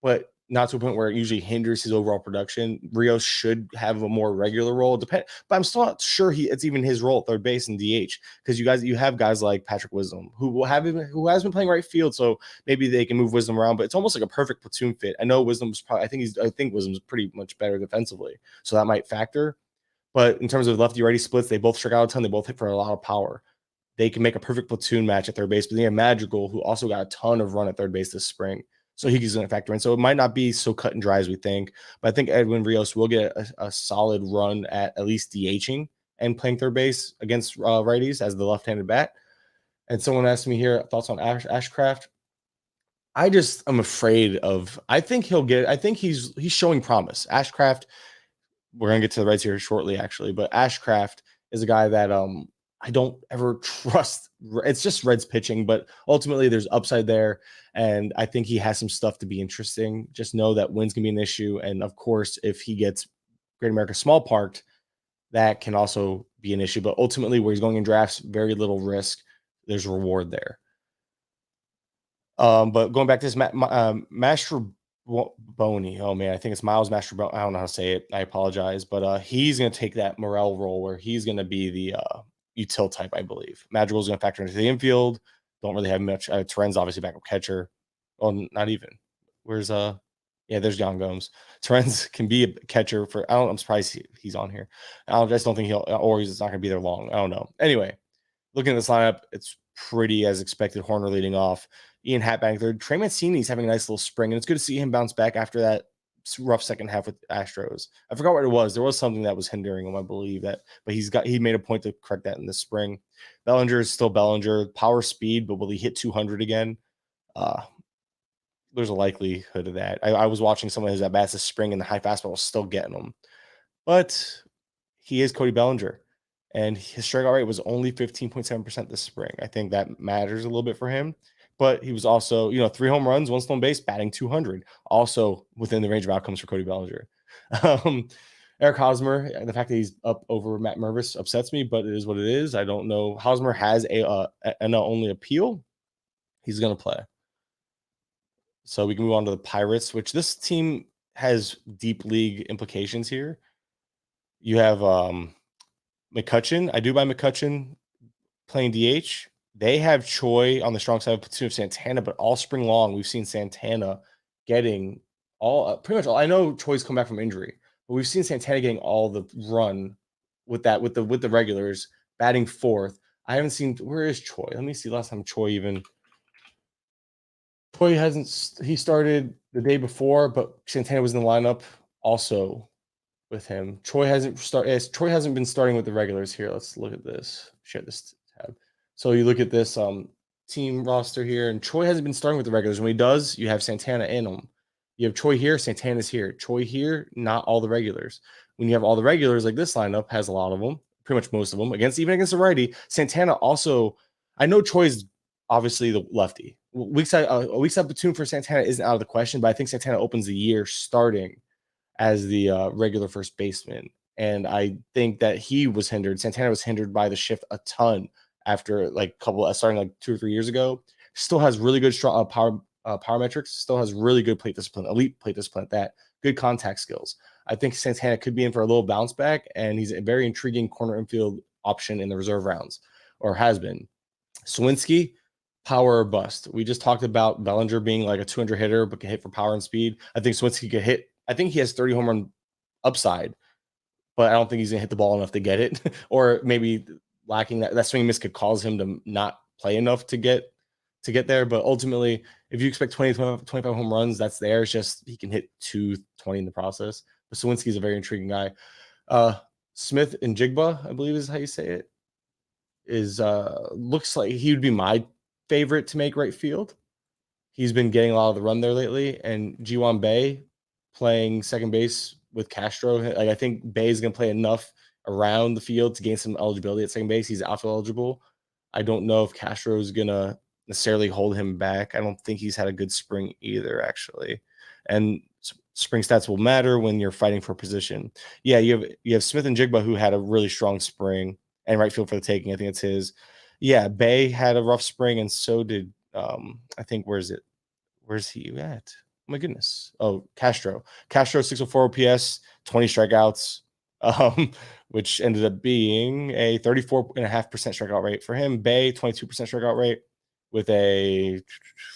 [SPEAKER 1] but not to a point where it usually hinders his overall production. Rios should have a more regular role. But I'm still not sure it's even his role at third base and DH because you have guys like Patrick Wisdom who has been playing right field, so maybe they can move Wisdom around. But it's almost like a perfect platoon fit. I know Wisdom's probably I think Wisdom's pretty much better defensively, so that might factor. But in terms of lefty-righty splits, they both struck out a ton. They both hit for a lot of power. They can make a perfect platoon match at third base. But they have Madrigal, who also got a ton of run at third base this spring. So he's going to factor in. So it might not be so cut and dry as we think. But I think Edwin Rios will get a solid run at least DHing and playing third base against righties as the left-handed bat. And someone asked me here, thoughts on Ashcraft. I just am afraid of – I think he's showing promise. Ashcraft – we're going to get to the Reds here shortly, actually. But Ashcraft is a guy that I don't ever trust. It's just Reds pitching, but ultimately there's upside there. And I think he has some stuff to be interesting. Just know that wins can be an issue. And, of course, if he gets Great America Small Parked, that can also be an issue. But ultimately where he's going in drafts, very little risk. There's reward there. But going back to this, Master Boney. Oh man, I think it's Miles Mastroboni. I don't know how to say it. I apologize, but he's going to take that Morel role where he's going to be the util type, I believe. Madrigal's going to factor into the infield. Don't really have much. Terren's obviously backup catcher. Well, not even. Where's there's Jan Gomes. Terren's can be a catcher for. I'm surprised he's on here. I just don't think he's not going to be there long. I don't know. Anyway, looking at this lineup, it's pretty as expected. Horner leading off, Ian Happ batting third. Trey Mancini's having a nice little spring, and it's good to see him bounce back after that rough second half with Astros. I forgot what it was. There was something that was hindering him, I believe that, but he made a point to correct that in the spring. Bellinger is still Bellinger, power speed, but will he hit 200 again? Uh, there's a likelihood of that. I was watching some of his at bats this spring, and the high fastball was still getting him, but he is Cody Bellinger, and his strikeout rate was only 15.7% this spring. I think that matters a little bit for him. But he was also, 3 home runs, 1 stolen base, batting 200, also within the range of outcomes for Cody Bellinger. Um, Eric Hosmer, the fact that he's up over Matt Mervis upsets me, but it is what it is. I don't know. Hosmer has a only appeal. He's going to play. So we can move on to the Pirates, which this team has deep league implications here. You have McCutchen. I do buy McCutchen playing DH. They have Choi on the strong side of platoon of Santana, but all spring long we've seen Santana getting all pretty much all. I know Choi's come back from injury, but we've seen Santana getting all the run with the regulars, batting fourth. I haven't seen, where is Choi? Let me see last time Choi hasn't, he started the day before, but Santana was in the lineup also with him. Troy hasn't been starting with the regulars here. Let's look at this. Share this tab. So you look at this team roster here, and Troy hasn't been starting with the regulars. When he does, you have Santana in them. You have Troy here, Santana's here. Troy here, not all the regulars. When you have all the regulars, like this lineup has a lot of them, pretty much most of them, even against the righty. Santana also, I know Troy's obviously the lefty. A weak side platoon for Santana isn't out of the question, but I think Santana opens the year starting as the regular first baseman. And I think that he was hindered. Santana was hindered by the shift a ton after starting like 2 or 3 years ago. Still has really good strong power metrics. Still has really good plate discipline, elite plate discipline at that. Good contact skills. I think Santana could be in for a little bounce back, and he's a very intriguing corner infield option in the reserve rounds, or has been. Swinsky, power or bust. We just talked about Bellinger being like a 200 hitter, but can hit for power and speed. I think Swinsky could hit. I think he has 30 home run upside, but I don't think he's gonna hit the ball enough to get it, or maybe lacking that swing miss could cause him to not play enough to get there. But ultimately, if you expect 25 home runs, that's there. It's just he can hit 220 in the process. But Sawinski is a very intriguing guy. Smith and Jigba, I believe is how you say it, is looks like he would be my favorite to make right field. He's been getting a lot of the run there lately, and Jiwan Bay playing second base with Castro. Like, I think Bay is going to play enough around the field to gain some eligibility at second base. He's outfield eligible. I don't know if Castro is going to necessarily hold him back. I don't think he's had a good spring either, actually. And spring stats will matter when you're fighting for position. Yeah, you have Smith and Jigba, who had a really strong spring, and right field for the taking. I think it's his. Yeah, Bay had a rough spring, and so did I think, where's he at? Oh my goodness. Oh, Castro 604 OPS, 20 strikeouts, which ended up being a 34.5% strikeout rate for him. Bay, 22% strikeout rate with a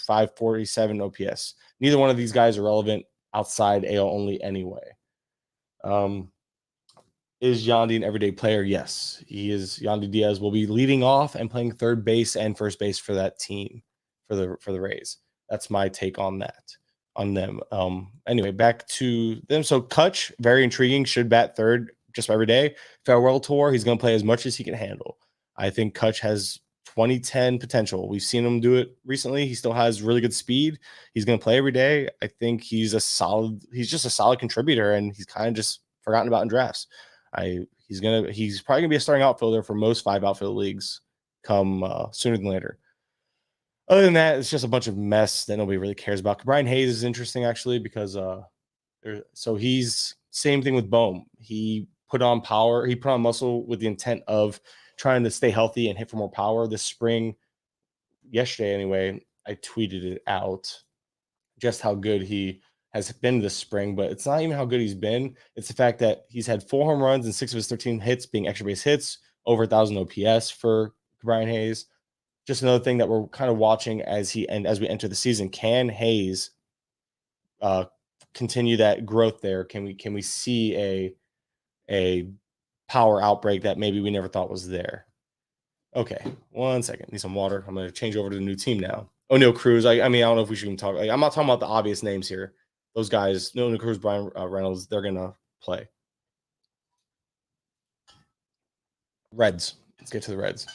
[SPEAKER 1] 547 OPS. Neither one of these guys are relevant outside AL only anyway. Is Yandy an everyday player? Yes, he is. Yandy Diaz will be leading off and playing third base and first base for that team, for the Rays. That's my take on them. Anyway, back to them. So Kutch, very intriguing, should bat third just every day. Farewell tour, he's going to play as much as he can handle. I think Kutch has 2010 potential. We've seen him do it recently. He still has really good speed. He's going to play every day. I think he's just a solid contributor, and he's kind of just forgotten about in drafts. He's probably gonna be a starting outfielder for most 5 outfield leagues come sooner than later. Other than that, it's just a bunch of mess that nobody really cares about. Brian Hayes is interesting, actually, because he's same thing with Bohm. He put on power, he put on muscle with the intent of trying to stay healthy and hit for more power this spring. Yesterday, anyway, I tweeted it out just how good he has been this spring, but it's not even how good he's been. It's the fact that he's had 4 home runs and 6 of his 13 hits being extra base hits, over 1,000 OPS for Brian Hayes. Just another thing that we're kind of watching as we enter the season. Can Hayes continue that growth there? Can we see a power outbreak that maybe we never thought was there? Okay, 1 second. Need some water. I'm gonna change over to the new team now. O'Neal Cruz. I mean, I don't know if we should even talk. Like, I'm not talking about the obvious names here. Those guys, O'Neal Cruz, Brian Reynolds, they're gonna play. Reds. Let's get to the Reds.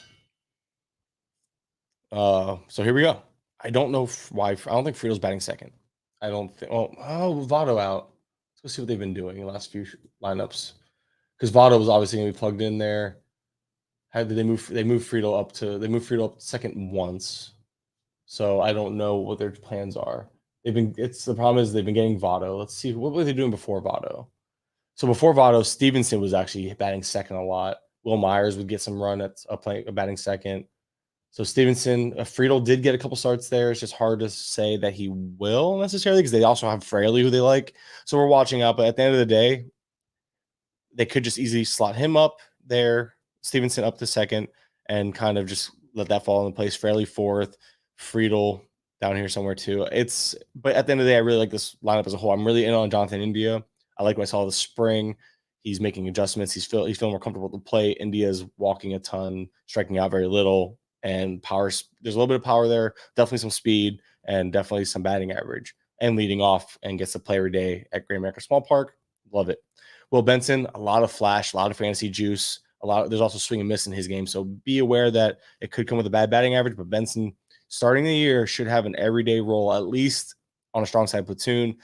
[SPEAKER 1] So here we go. I don't know why. I don't think Friedel's batting second. I don't think. Oh, Votto out. Let's go see what they've been doing in the last few lineups. Because Votto was obviously going to be plugged in there. How did they move? They moved Friedel up to. They moved Friedel up second once. So I don't know what their plans are. They've been. It's the problem is they've been getting Votto. Let's see what were they doing before Votto. So before Votto, Stevenson was actually batting second a lot. Will Myers would get some run at a batting second. So Stevenson, Friedel did get a couple starts there. It's just hard to say that he will necessarily because they also have Fraley who they like. So we're watching out. But at the end of the day, they could just easily slot him up there, Stevenson up to second, and kind of just let that fall into place. Fraley fourth, Friedel down here somewhere too. But at the end of the day, I really like this lineup as a whole. I'm really in on Jonathan India. I like what I saw this spring. He's making adjustments. He's feeling more comfortable at the plate. India's walking a ton, striking out very little, and power. There's a little bit of power there. Definitely some speed and definitely some batting average. And leading off and gets to play every day at Great American Small Park. Love it. Will Benson, a lot of flash, a lot of fantasy juice. There's also swing and miss in his game. So be aware that it could come with a bad batting average. But Benson, starting the year, should have an everyday role, at least on a strong side platoon.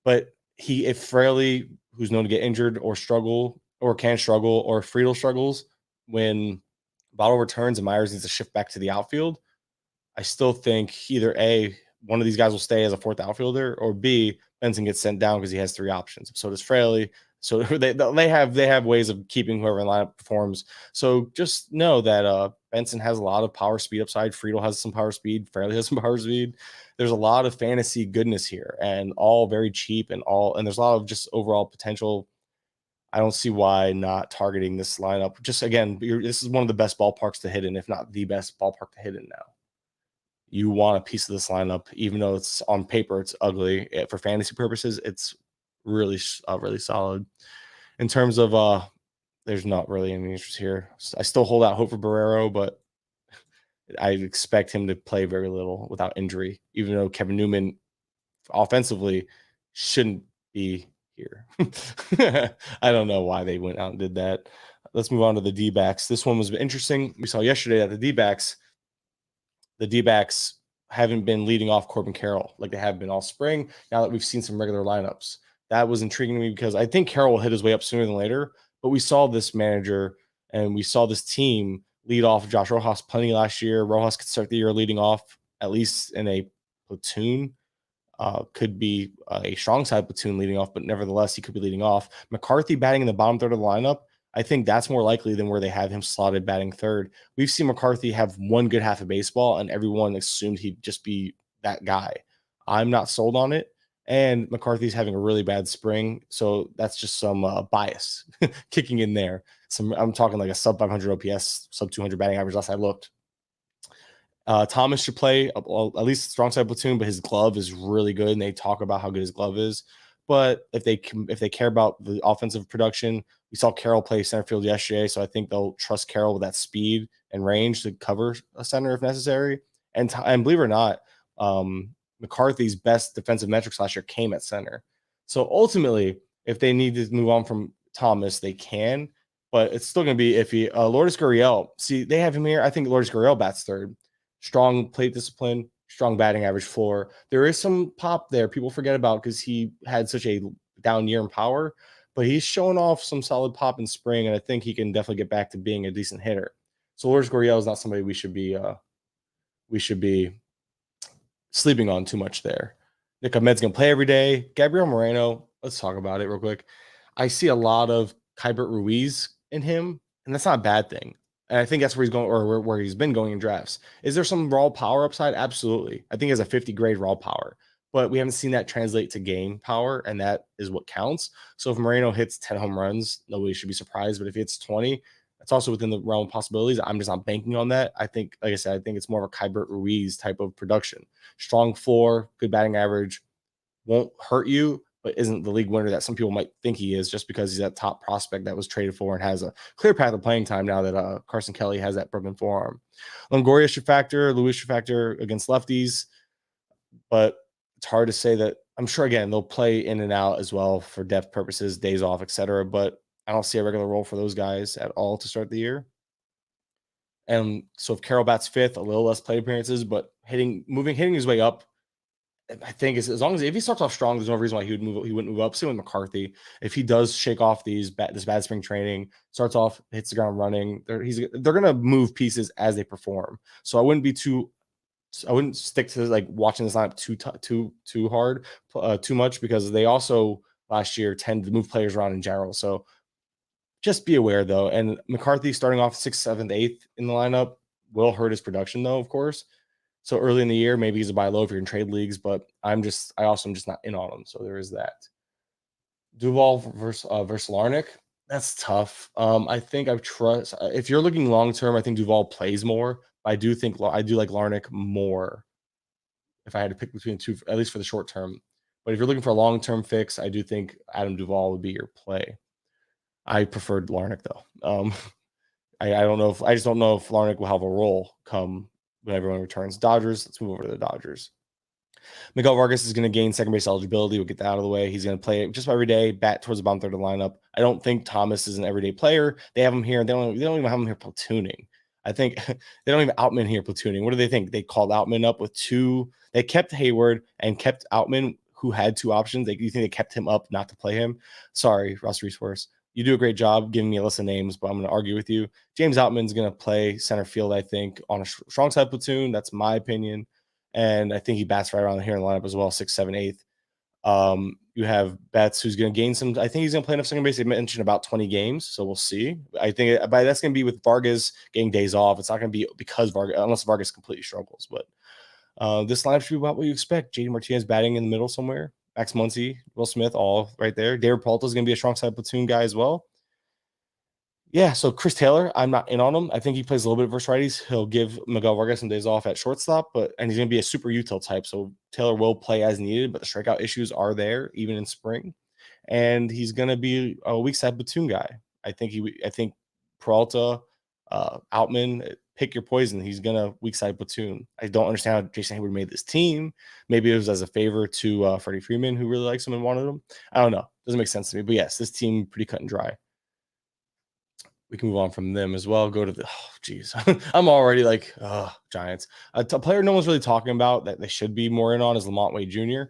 [SPEAKER 1] But if Fraley, who's known to get injured or struggle or can struggle, or Friedel struggles when Bottle returns and Myers needs to shift back to the outfield, I still think either A, one of these guys will stay as a fourth outfielder, or B, Benson gets sent down because he has three options. So does Fraley. So they have ways of keeping whoever in lineup performs. So just know that Benson has a lot of power speed upside. Friedel has some power speed. Fraley has some power speed. There's a lot of fantasy goodness here, and all very cheap, and there's a lot of just overall potential. I don't see why not targeting this lineup. Just again, this is one of the best ballparks to hit in, if not the best ballpark to hit in now. You want a piece of this lineup, even though it's on paper, it's ugly. For fantasy purposes, it's really, really solid. In terms of, there's not really any interest here. I still hold out hope for Barrero, but I expect him to play very little without injury, even though Kevin Newman offensively shouldn't be here. I don't know why they went out and did that. Let's move on to the D-backs. This one was interesting. We saw yesterday that the D-backs haven't been leading off Corbin Carroll like they have been all spring. Now that we've seen some regular lineups, that was intriguing to me because I think Carroll will hit his way up sooner than later. But we saw this manager and we saw this team lead off Josh Rojas plenty last year. Rojas could start the year leading off at least in a platoon. Could be a strong side platoon leading off, but nevertheless, he could be leading off. McCarthy batting in the bottom third of the lineup, I think that's more likely than where they have him slotted batting third. We've seen McCarthy have one good half of baseball, and everyone assumed he'd just be that guy. I'm not sold on it. And McCarthy's having a really bad spring, so that's just some bias kicking in there. I'm talking like a sub 500 OPS, sub 200 batting average last I looked. Thomas should play at least strong side platoon, but his glove is really good, and they talk about how good his glove is. But if they care about the offensive production, we saw Carroll play center field yesterday, so I think they'll trust Carroll with that speed and range to cover a center if necessary. And believe it or not, McCarthy's best defensive metrics last year came at center. So ultimately, if they need to move on from Thomas, they can, but it's still going to be iffy. Lourdes Gurriel, see, they have him here. I think Lourdes Gurriel bats third. Strong plate discipline, strong batting average floor. There is some pop there people forget about because he had such a down year in power, but he's showing off some solid pop in spring, and I think he can definitely get back to being a decent hitter. So Lourdes Gurriel is not somebody we should be sleeping on too much there. Nick Ahmed's going to play every day. Gabriel Moreno, let's talk about it real quick. I see a lot of Kybert Ruiz in him, and that's not a bad thing. And I think that's where he's going, or where he's been going in drafts. Is there some raw power upside? Absolutely. I think he has a 50 grade raw power, but we haven't seen that translate to game power, and that is what counts. So if Moreno hits 10 home runs, nobody should be surprised. But if he hits 20, that's also within the realm of possibilities. I'm just not banking on that. I think, like I said, I think it's more of a Kybert Ruiz type of production. Strong floor, good batting average, won't hurt you, but isn't the league winner that some people might think he is, just because he's that top prospect that was traded for and has a clear path of playing time now that Carson Kelly has that broken forearm. Longoria should factor, Luis should factor against lefties, but it's hard to say that. I'm sure, again, they'll play in and out as well for depth purposes, days off, etc. But I don't see a regular role for those guys at all to start the year. And so if Carroll bats fifth, a little less plate appearances, but hitting his way up, I think is, as long as if he starts off strong, there's no reason why he wouldn't move up. Same with McCarthy. If he does shake off this bad spring training, starts off, hits the ground running, they're gonna move pieces as they perform. So I wouldn't stick to like watching this lineup too hard, too much, because they also last year tend to move players around in general. So just be aware though. And McCarthy starting off 6th, 7th, 8th in the lineup will hurt his production though, of course. So early in the year, maybe he's a buy low if you're in trade leagues, but I also am just not in on him. So there is that. Duval versus Larnick. That's tough. I think I trust, if you're looking long term, I think Duval plays more. But I do like Larnick more if I had to pick between the two, at least for the short term. But if you're looking for a long term fix, I do think Adam Duval would be your play. I preferred Larnick though. I just don't know if Larnick will have a role come when everyone returns. Dodgers. Let's move over to the Dodgers. Miguel Vargas is going to gain second base eligibility. We'll get that out of the way. He's going to play just about every day, bat towards the bottom third of the lineup. I don't think Thomas is an everyday player. They have him here. They don't even have him here platooning. I think they don't even Outman here platooning. What do they think? They called Outman up with two. They kept Hayward and kept Outman, who had two options. You think they kept him up not to play him? Sorry, Ross Resource. You do a great job giving me a list of names, but I'm going to argue with you. James Outman's going to play center field, I think, on a strong side platoon. That's my opinion. And I think he bats right around here in the lineup as well, 6th, 7th, 8th. You have Betts, who's going to gain some. I think he's going to play enough second base. They mentioned about 20 games, so we'll see. I think but that's going to be with Vargas getting days off. It's not going to be because unless Vargas completely struggles. But this lineup should be about what you expect. JD Martinez batting in the middle somewhere. Max Muncy, Will Smith, all right there. David Peralta is going to be a strong side platoon guy as well. Yeah, so Chris Taylor, I'm not in on him. I think he plays a little bit of versus righties. He'll give Miguel Vargas some days off at shortstop, and he's going to be a super util type. So Taylor will play as needed, but the strikeout issues are there even in spring, and he's going to be a weak side platoon guy. I think Peralta, Outman, pick your poison. He's going to weak side platoon. I don't understand how Jason Hayward made this team. Maybe it was as a favor to Freddie Freeman, who really likes him and wanted him. I don't know. Doesn't make sense to me. But yes, this team pretty cut and dry. We can move on from them as well. Go to the, I'm already like, Giants. A player no one's really talking about that they should be more in on is Lamont Wade Jr.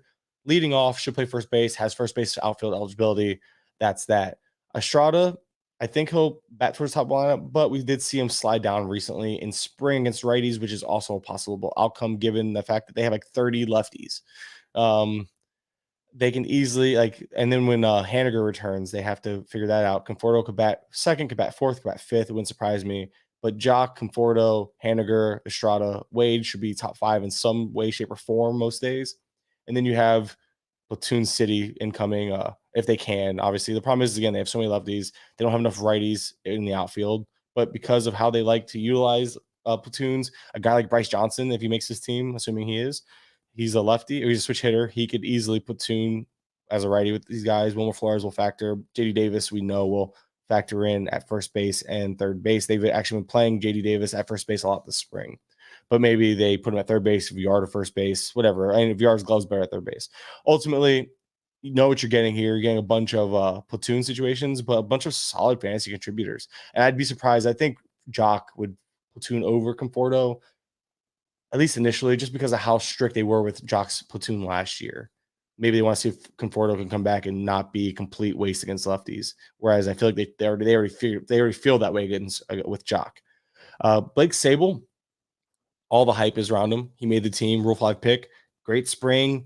[SPEAKER 1] Leading off, should play first base, has first base outfield eligibility. That's that. Estrada, I think he'll bat towards top lineup, but we did see him slide down recently in spring against righties, which is also a possible outcome given the fact that they have like 30 lefties. They can easily and then when Haniger returns, they have to figure that out. Conforto could bat second, could bat fourth, could bat fifth. It wouldn't surprise me. But Jock, Conforto, Haniger, Estrada, Wade should be top 5 in some way, shape, or form most days. And then you have Platoon City incoming if they can. Obviously, the problem is, again, they have so many lefties. They don't have enough righties in the outfield. But because of how they like to utilize platoons, a guy like Bryce Johnson, if he makes his team, assuming he is, he's a lefty or he's a switch hitter. He could easily platoon as a righty with these guys. Wilmer Flores will factor. JD Davis, we know, will factor in at first base and third base. They've actually been playing JD Davis at first base a lot this spring. But maybe they put him at third base, VR to first base, whatever. And VR's gloves better at third base. Ultimately, you know what you're getting here. You're getting a bunch of platoon situations, but a bunch of solid fantasy contributors. And I'd be surprised. I think Jock would platoon over Conforto, at least initially, just because of how strict they were with Jock's platoon last year. Maybe they want to see if Conforto can come back and not be a complete waste against lefties. Whereas I feel like they already feel that way against with Jock. Blake Sable, all the hype is around him. He made the team, Rule 5 pick, great spring.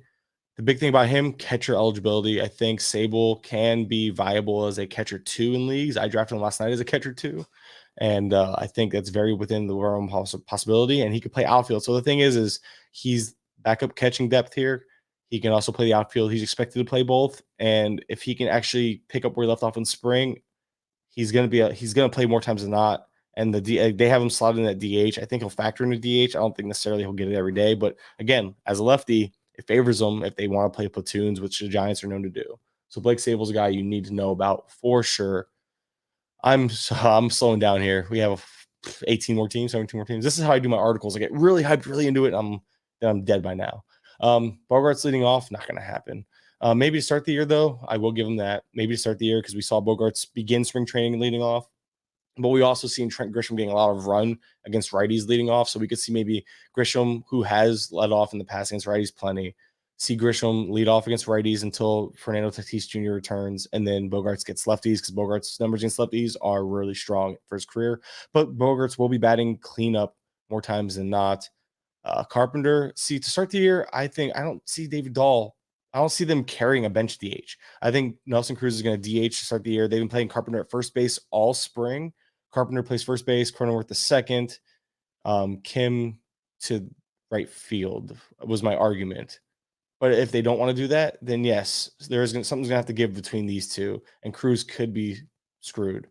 [SPEAKER 1] The big thing about him, catcher eligibility. I think Sable can be viable as a catcher 2 in leagues. I drafted him last night as a catcher 2. And I think that's very within the realm of possibility. And he could play outfield. So the thing is he's backup catching depth here. He can also play the outfield. He's expected to play both. And if he can actually pick up where he left off in spring, he's going to play more times than not. And they have him slotted in at DH. I think he'll factor into DH. I don't think necessarily he'll get it every day. But again, as a lefty, it favors them if they want to play platoons, which the Giants are known to do. So Blake Sable's a guy you need to know about for sure. I'm slowing down here. We have 18 more teams, 17 more teams. This is how I do my articles. I get really hyped, really into it. And I'm dead by now. Bogarts leading off, not going to happen. Maybe to start the year, though, I will give him that. Maybe to start the year because we saw Bogarts begin spring training leading off. But we also seen Trent Grisham getting a lot of run against righties leading off. So we could see maybe Grisham, who has led off in the past against righties plenty, see Grisham lead off against righties until Fernando Tatis Jr. returns. And then Bogarts gets lefties because Bogarts' numbers against lefties are really strong for his career. But Bogarts will be batting cleanup more times than not. Carpenter, see, to start the year, I don't see David Dahl. I don't see them carrying a bench DH. I think Nelson Cruz is going to DH to start the year. They've been playing Carpenter at first base all spring. Carpenter plays first base, Cronenworth the second, Kim to right field was my argument. But if they don't want to do that, then yes, something's gonna have to give between these two, and Cruz could be screwed.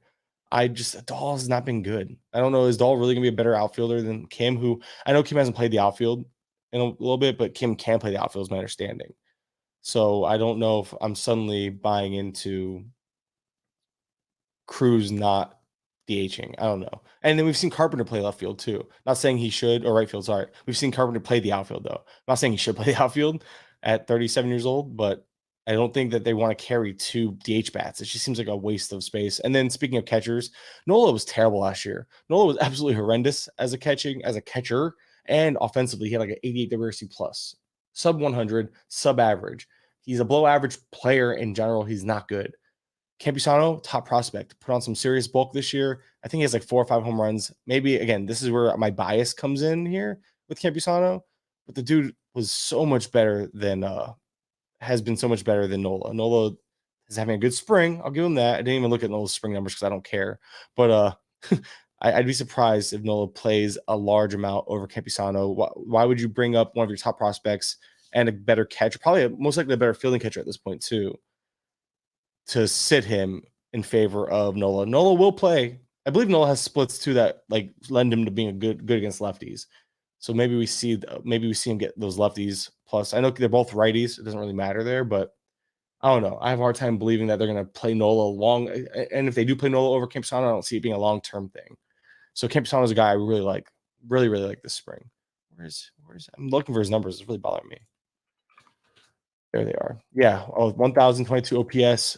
[SPEAKER 1] Dahl has not been good. I don't know. Is Dahl really gonna be a better outfielder than Kim? Who I know Kim hasn't played the outfield in a little bit, but Kim can play the outfield, is my understanding. So I don't know if I'm suddenly buying into Cruz not DHing. I don't know. And then we've seen Carpenter play left field too. Not saying he should, or right field, sorry. We've seen Carpenter play the outfield though. Not saying he should play the outfield at 37 years old, but I don't think that they want to carry two DH bats. It just seems like a waste of space. And then speaking of catchers, Nola was terrible last year. Nola was absolutely horrendous as a catcher, and offensively, he had like an 88 WRC plus, sub 100, sub average. He's a below average player in general. He's not good. Campusano, top prospect, put on some serious bulk this year. I think he has like 4 or 5 home runs. Maybe, again, this is where my bias comes in here with Campusano, but the dude was so much better than, has been so much better than Nola. Nola is having a good spring. I'll give him that. I didn't even look at Nola's spring numbers because I don't care. But I'd be surprised if Nola plays a large amount over Campusano. Why would you bring up one of your top prospects and a better catcher, probably most likely a better fielding catcher at this point too, to sit him in favor of Nola? Nola will play. I believe Nola has splits too that like lend him to being a good against lefties. So maybe we see him get those lefties. Plus, I know they're both righties. It doesn't really matter there, but I don't know. I have a hard time believing that they're going to play Nola long. And if they do play Nola over Campusano, I don't see it being a long-term thing. So Campusano is a guy I really like, really, really like this spring. Where's I'm looking for his numbers. It's really bothering me. There they are. Yeah, 1,022 OPS,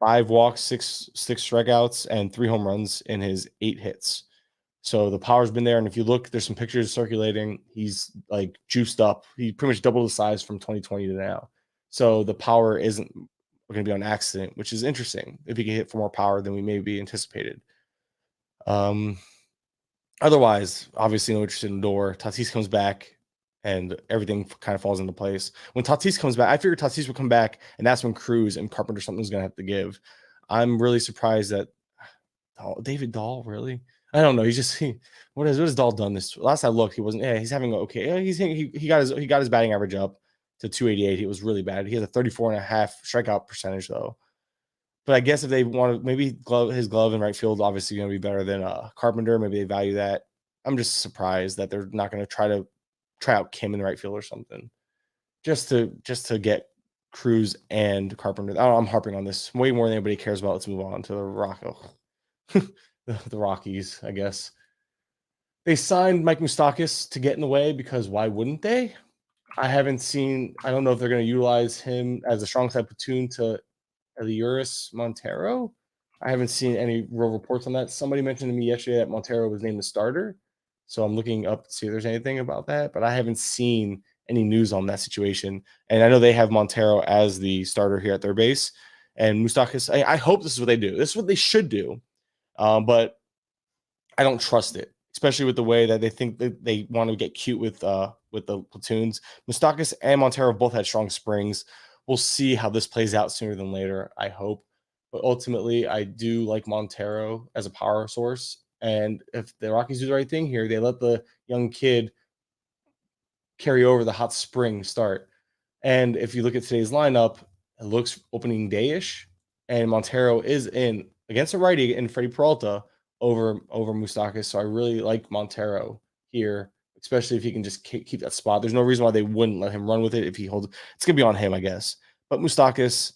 [SPEAKER 1] 5 walks, six strikeouts, and 3 home runs in his 8 hits. So the power's been there. And if you look, there's some pictures circulating. He's like juiced up. He pretty much doubled his size from 2020 to now. So the power isn't going to be on accident, which is interesting if he can hit for more power than we maybe anticipated. Otherwise, obviously, no interest in Door. Tatis comes back and everything kind of falls into place. When Tatis comes back, I figured Tatis would come back, and that's when Cruz and Carpenter something's going to have to give. I'm really surprised that David Dahl, really? I don't know. What has Dahl done this? Last I looked, he wasn't. Yeah, he's having okay. Yeah, he got his batting average up to 288. He was really bad. He has a 34.5 strikeout percentage though. But I guess if they want to, maybe his glove in right field, obviously going to be better than Carpenter. Maybe they value that. I'm just surprised that they're not going to try out Kim in the right field or something, just to get Cruz and Carpenter. I'm harping on this way more than anybody cares about. Let's move on to the Rockies, I guess. They signed Mike Moustakas to get in the way because why wouldn't they? I don't know if they're going to utilize him as a strong side platoon to Eliuris Montero. I haven't seen any real reports on that. Somebody mentioned to me yesterday that Montero was named the starter. So I'm looking up to see if there's anything about that, but I haven't seen any news on that situation. And I know they have Montero as the starter here at their base. And Moustakas, I hope this is what they do. This is what they should do. But I don't trust it, especially with the way that they think that they want to get cute with the platoons. Moustakas and Montero both had strong springs. We'll see how this plays out sooner than later, I hope. But ultimately, I do like Montero as a power source. And if the Rockies do the right thing here, they let the young kid carry over the hot spring start. And if you look at today's lineup, it looks opening day-ish. And Montero is in against a righty and Freddie Peralta over Moustakas. So I really like Montero here especially if he can just keep that spot. There's no reason why they wouldn't let him run with it if he holds. It's gonna be on him, I guess. But Moustakas,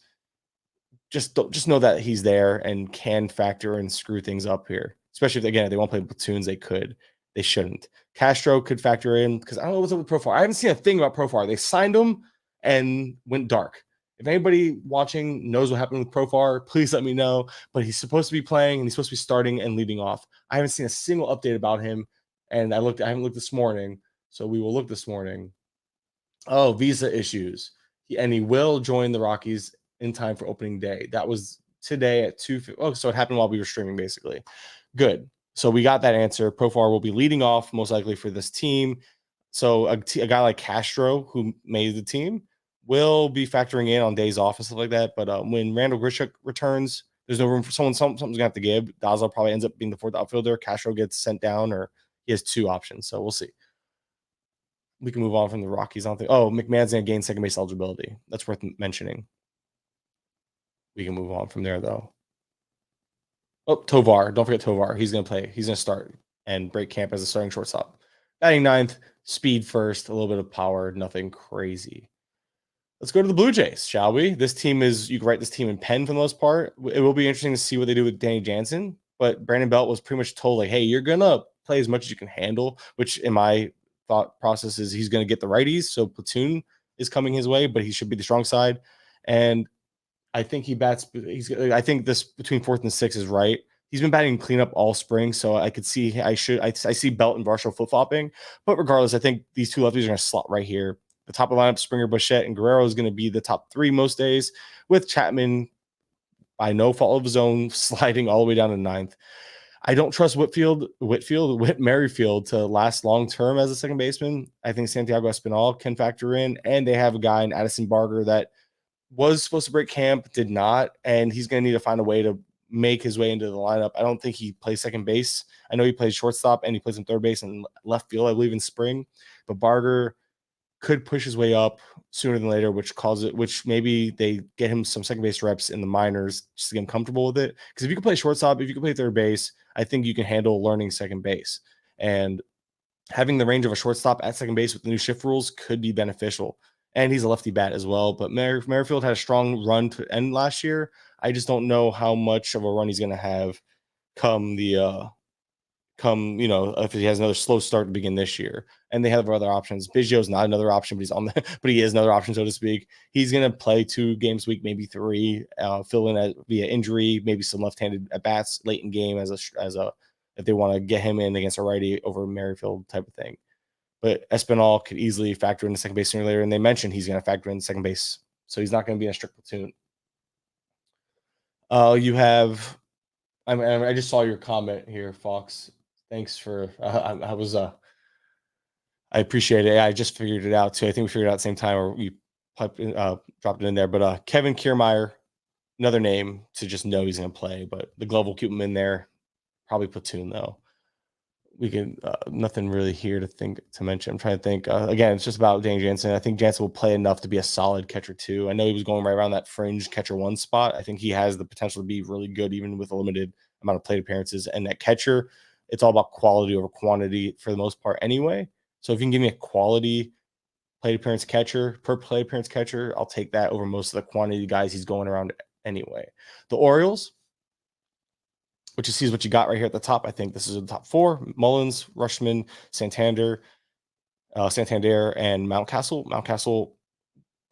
[SPEAKER 1] just know that he's there and can factor and screw things up here. Especially if they want to play platoons, they could. They shouldn't. Castro could factor in because I don't know what's up with Profar. I haven't seen a thing about Profar. They signed him and went dark. If anybody watching knows what happened with Profar, please let me know. But he's supposed to be playing and he's supposed to be starting and leading off. I haven't seen a single update about him. And I haven't looked this morning. So we will look this morning. Oh, visa issues. He will join the Rockies in time for opening day. That was today at 2. Oh, so it happened while we were streaming, basically. Good. So we got that answer. Profar will be leading off most likely for this team. So a guy like Castro, who made the team, will be factoring in on days off and stuff like that. But when Randall Grichuk returns, there's no room for someone. Something's gonna have to give. Dazzler probably ends up being the fourth outfielder. Castro gets sent down, or he has 2 options. So we'll see. We can move on from the Rockies. I don't think. Oh, McMahon's gonna gain second base eligibility. That's worth mentioning. We can move on from there though. Oh, Tovar. Don't forget Tovar. He's gonna play. He's gonna start and break camp as a starting shortstop. Batting ninth, speed first, a little bit of power, nothing crazy. Let's go to the Blue Jays, shall we? This team you can write this team in pen for the most part. It will be interesting to see what they do with Danny Jansen, but Brandon Belt was pretty much told, like, hey, you're going to play as much as you can handle, which in my thought process is he's going to get the righties. So platoon is coming his way, but he should be the strong side. And I think I think this between 4th and 6th is right. He's been batting cleanup all spring, so I could see I see Belt and Varsho flip-flopping. But regardless, I think these 2 lefties are going to slot right here. The top of the lineup, Springer, Bichette, and Guerrero is going to be the top 3 most days, with Chapman, by no fault of his own, sliding all the way down to 9th. I don't trust Whit Merrifield to last long term as a second baseman. I think Santiago Espinal can factor in, and they have a guy in Addison Barger that was supposed to break camp, did not, and he's going to need to find a way to make his way into the lineup. I don't think he plays second base. I know he plays shortstop and he plays in third base and left field, I believe, in spring. But Barger could push his way up sooner than later, which maybe they get him some second base reps in the minors just to get him comfortable with it. Because if you can play shortstop, if you can play third base, I think you can handle learning second base. And having the range of a shortstop at second base with the new shift rules could be beneficial. And he's a lefty bat as well. But Merrifield had a strong run to end last year. I just don't know how much of a run he's going to have come if he has another slow start to begin this year. And they have other options. Biggio's not another option, but he is another option, so to speak. He's going to play 2 games a week, maybe 3, fill in via injury, maybe some left-handed at bats late in game as a if they want to get him in against a righty over Merrifield type of thing. But Espinal could easily factor in the second base sooner or later, and they mentioned he's going to factor in second base, so he's not going to be in a strict platoon. You have, I just saw your comment here, Fox. Thanks for, I appreciate it. I just figured it out too. I think we figured it out at the same time, or you dropped it in there. But Kevin Kiermaier, another name to just know he's going to play, but the glove will keep him in there. Probably platoon though. We can nothing really here to mention. I'm trying to think. Again, it's just about Danny Jansen. I think Jansen will play enough to be a solid catcher too. I know he was going right around that fringe catcher 1 spot. I think he has the potential to be really good, even with a limited amount of plate appearances. And that catcher, it's all about quality over quantity for the most part anyway. So if you can give me a quality plate appearance catcher, per plate appearance catcher, I'll take that over most of the quantity guys he's going around anyway. The Orioles, which is what you got right here at the top. I think this is the top 4: Mullins, Rushman, Santander, and Mountcastle. Mountcastle,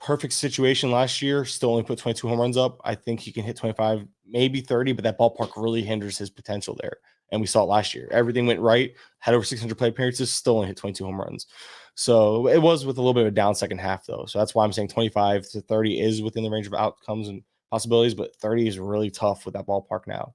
[SPEAKER 1] perfect situation last year. Still only put 22 home runs up. I think he can hit 25, maybe 30, but that ballpark really hinders his potential there. And we saw it last year. Everything went right. Had over 600 plate appearances. Still only hit 22 home runs. So it was with a little bit of a down second half, though. So that's why I'm saying 25 to 30 is within the range of outcomes and possibilities, but 30 is really tough with that ballpark now.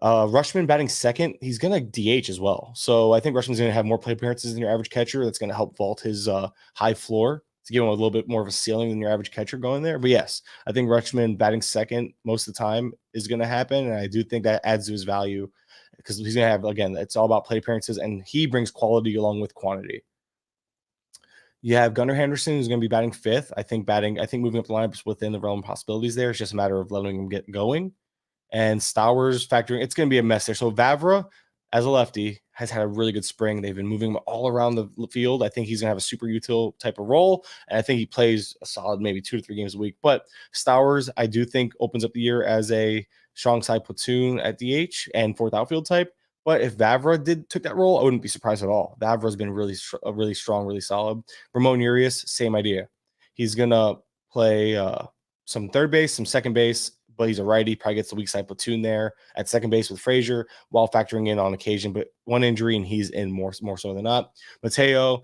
[SPEAKER 1] Rushman batting second, he's going to DH as well. So I think Rushman's going to have more play appearances than your average catcher. That's going to help vault his high floor to give him a little bit more of a ceiling than your average catcher going there. But yes, I think Rushman batting second most of the time is going to happen. And I do think that adds to his value because he's going to have, again, it's all about play appearances and he brings quality along with quantity. You have Gunnar Henderson, who's going to be batting 5th. I think moving up the lineup is within the realm of possibilities there. It's just a matter of letting him get going. And Stowers factoring, it's going to be a mess there. So Vavra as a lefty, has had a really good spring. They've been moving him all around the field. I think he's going to have a super util type of role, and I think he plays a solid maybe 2 to 3 games a week. But Stowers, I do think, opens up the year as a strong side platoon at DH and fourth outfield type. But if Vavra took that role, I wouldn't be surprised at all. Vavra's been really strong, really solid. Ramon Urias, same idea. He's gonna play some third base, some second base, but he's a righty. Probably gets the weak side platoon there at second base with Frazier, while factoring in on occasion. But one injury and he's in more so than not. Mateo,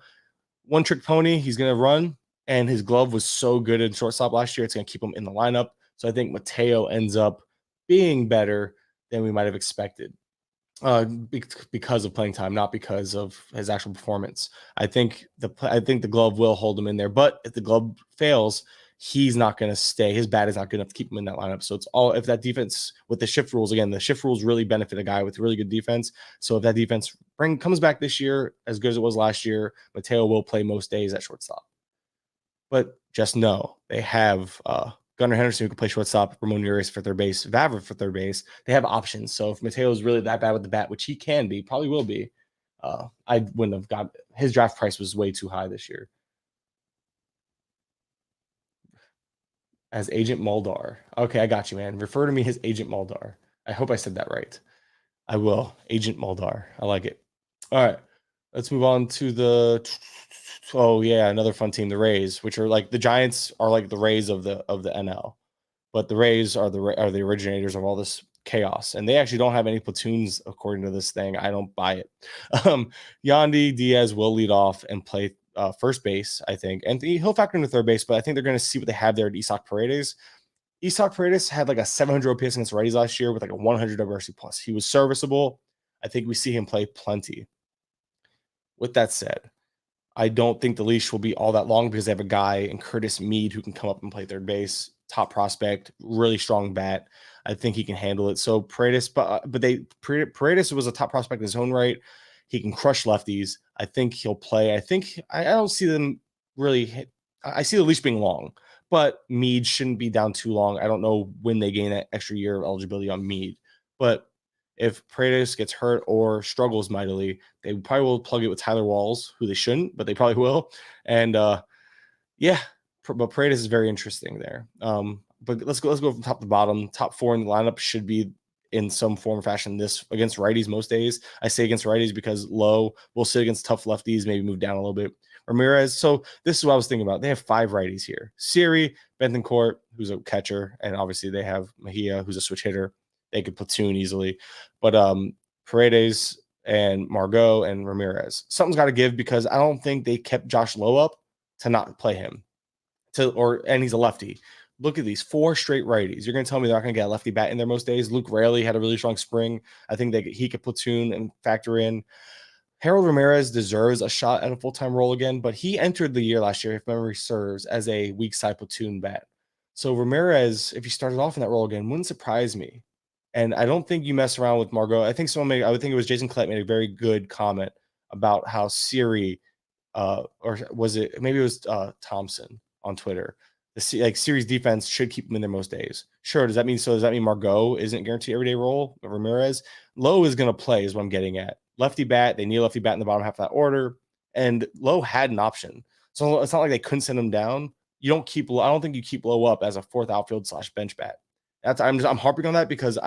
[SPEAKER 1] one trick pony. He's gonna run, and his glove was so good in shortstop last year. It's gonna keep him in the lineup. So I think Mateo ends up being better than we might have expected because of playing time, not because of his actual performance. I think the glove will hold him in there, but if the glove fails, he's not going to stay. His bat is not good enough to keep him in that lineup. So it's all if that defense with the shift rules again. The shift rules really benefit a guy with really good defense. So if that defense comes back this year as good as it was last year, Mateo will play most days at shortstop. But just know they have Gunnar Henderson, who can play shortstop, Ramon Urias for third base, Vavra for third base. They have options. So if Mateo is really that bad with the bat, which he can be, probably will be, I wouldn't have got his draft price was way too high this year. As Agent Muldar. Okay, I got you, man. Refer to me as Agent Muldar. I hope I said that right. I will. Agent Muldar. I like it. All right. Let's move on to the another fun team, the Rays, which are like the Giants are like the Rays of the NL. But the Rays are the originators of all this chaos, and they actually don't have any platoons according to this thing. I don't buy it. Yandy Diaz will lead off and play first base, I think, and he'll factor into third base. But I think they're going to see what they have there at Isaac Paredes. Isaac Paredes had like a 700 OPS against righties last year with like a 100 WRC plus. He was serviceable. I think we see him play plenty. With that said, I don't think the leash will be all that long because they have a guy in Curtis Mead who can come up and play third base. Top prospect, really strong bat. I think he can handle it. So Paredes, Paredes was a top prospect in his own right. He can crush lefties. I think he'll play. I don't see them really hit. I see the leash being long, but Mead shouldn't be down too long. I don't know when they gain that extra year of eligibility on Mead, but if Paredes gets hurt or struggles mightily, they probably will plug it with Tyler Walls, who they shouldn't, but they probably will. And but Paredes is very interesting there. But let's go from top to bottom. Top 4 in the lineup should be in some form or fashion this against righties most days. I say against righties because Lowe will sit against tough lefties, maybe move down a little bit. Ramirez. So this is what I was thinking about. They have 5 righties here. Siri, Bentoncourt, who's a catcher, and obviously they have Mejia, who's a switch hitter. They could platoon easily. But Paredes and Margot and Ramirez. Something's got to give because I don't think they kept Josh Lowe up to not play him. And he's a lefty. Look at these 4 straight righties. You're going to tell me they're not going to get a lefty bat in there most days? Luke Raley had a really strong spring. I think he could platoon and factor in. Harold Ramirez deserves a shot at a full-time role again, but he entered the year last year, if memory serves, as a weak side platoon bat. So Ramirez, if he started off in that role again, wouldn't surprise me. And I don't think you mess around with Margot. I think I would think it was Jason Collette made a very good comment about how Siri, or was it, maybe it was Thompson on Twitter. The series defense should keep him in there most days. Sure. Does that mean Margot isn't guaranteed everyday role? Ramirez, Lowe is going to play is what I'm getting at. Lefty bat. They need a lefty bat in the bottom half of that order. And Lowe had an option. So it's not like they couldn't send him down. I don't think you keep Lowe up as a fourth outfield / bench bat. I'm harping on that because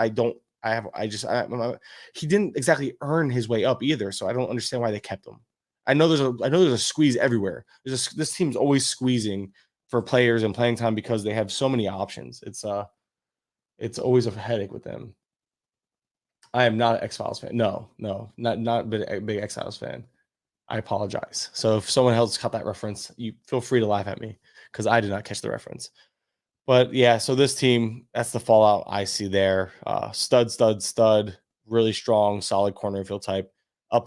[SPEAKER 1] he didn't exactly earn his way up either. So I don't understand why they kept him. I know there's a squeeze everywhere. This team's always squeezing for players and playing time because they have so many options. It's always a headache with them. I am not an X-Files fan. No, not a big X-Files fan. I apologize. So if someone else caught that reference, you feel free to laugh at me because I did not catch the reference. But yeah, so this team, that's the fallout I see there. Stud, really strong, solid corner infield type,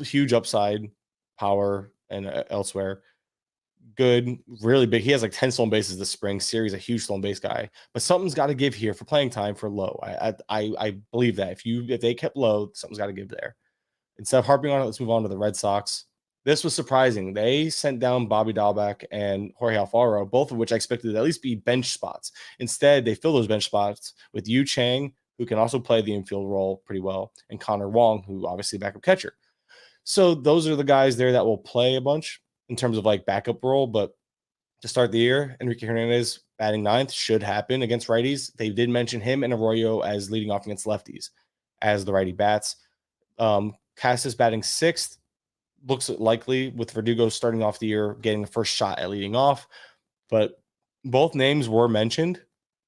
[SPEAKER 1] huge upside, power, and elsewhere. Good, really big. He has like 10 stolen bases this spring. Siri's a huge stolen base guy, but something's got to give here for playing time for Lowe. I believe that if they kept Lowe, something's got to give there. Instead of harping on it, let's move on to the Red Sox. This was surprising. They sent down Bobby Dahlbeck and Jorge Alfaro, both of which I expected to at least be bench spots. Instead, they fill those bench spots with Yu Chang, who can also play the infield role pretty well, and Connor Wong, who obviously backup catcher. So those are the guys there that will play a bunch in terms of like backup role. But to start the year, Enrique Hernandez batting ninth should happen against righties. They did mention him and Arroyo as leading off against lefties as the righty bats. Cassis batting sixth looks likely with Verdugo starting off the year getting the first shot at leading off. But both names were mentioned.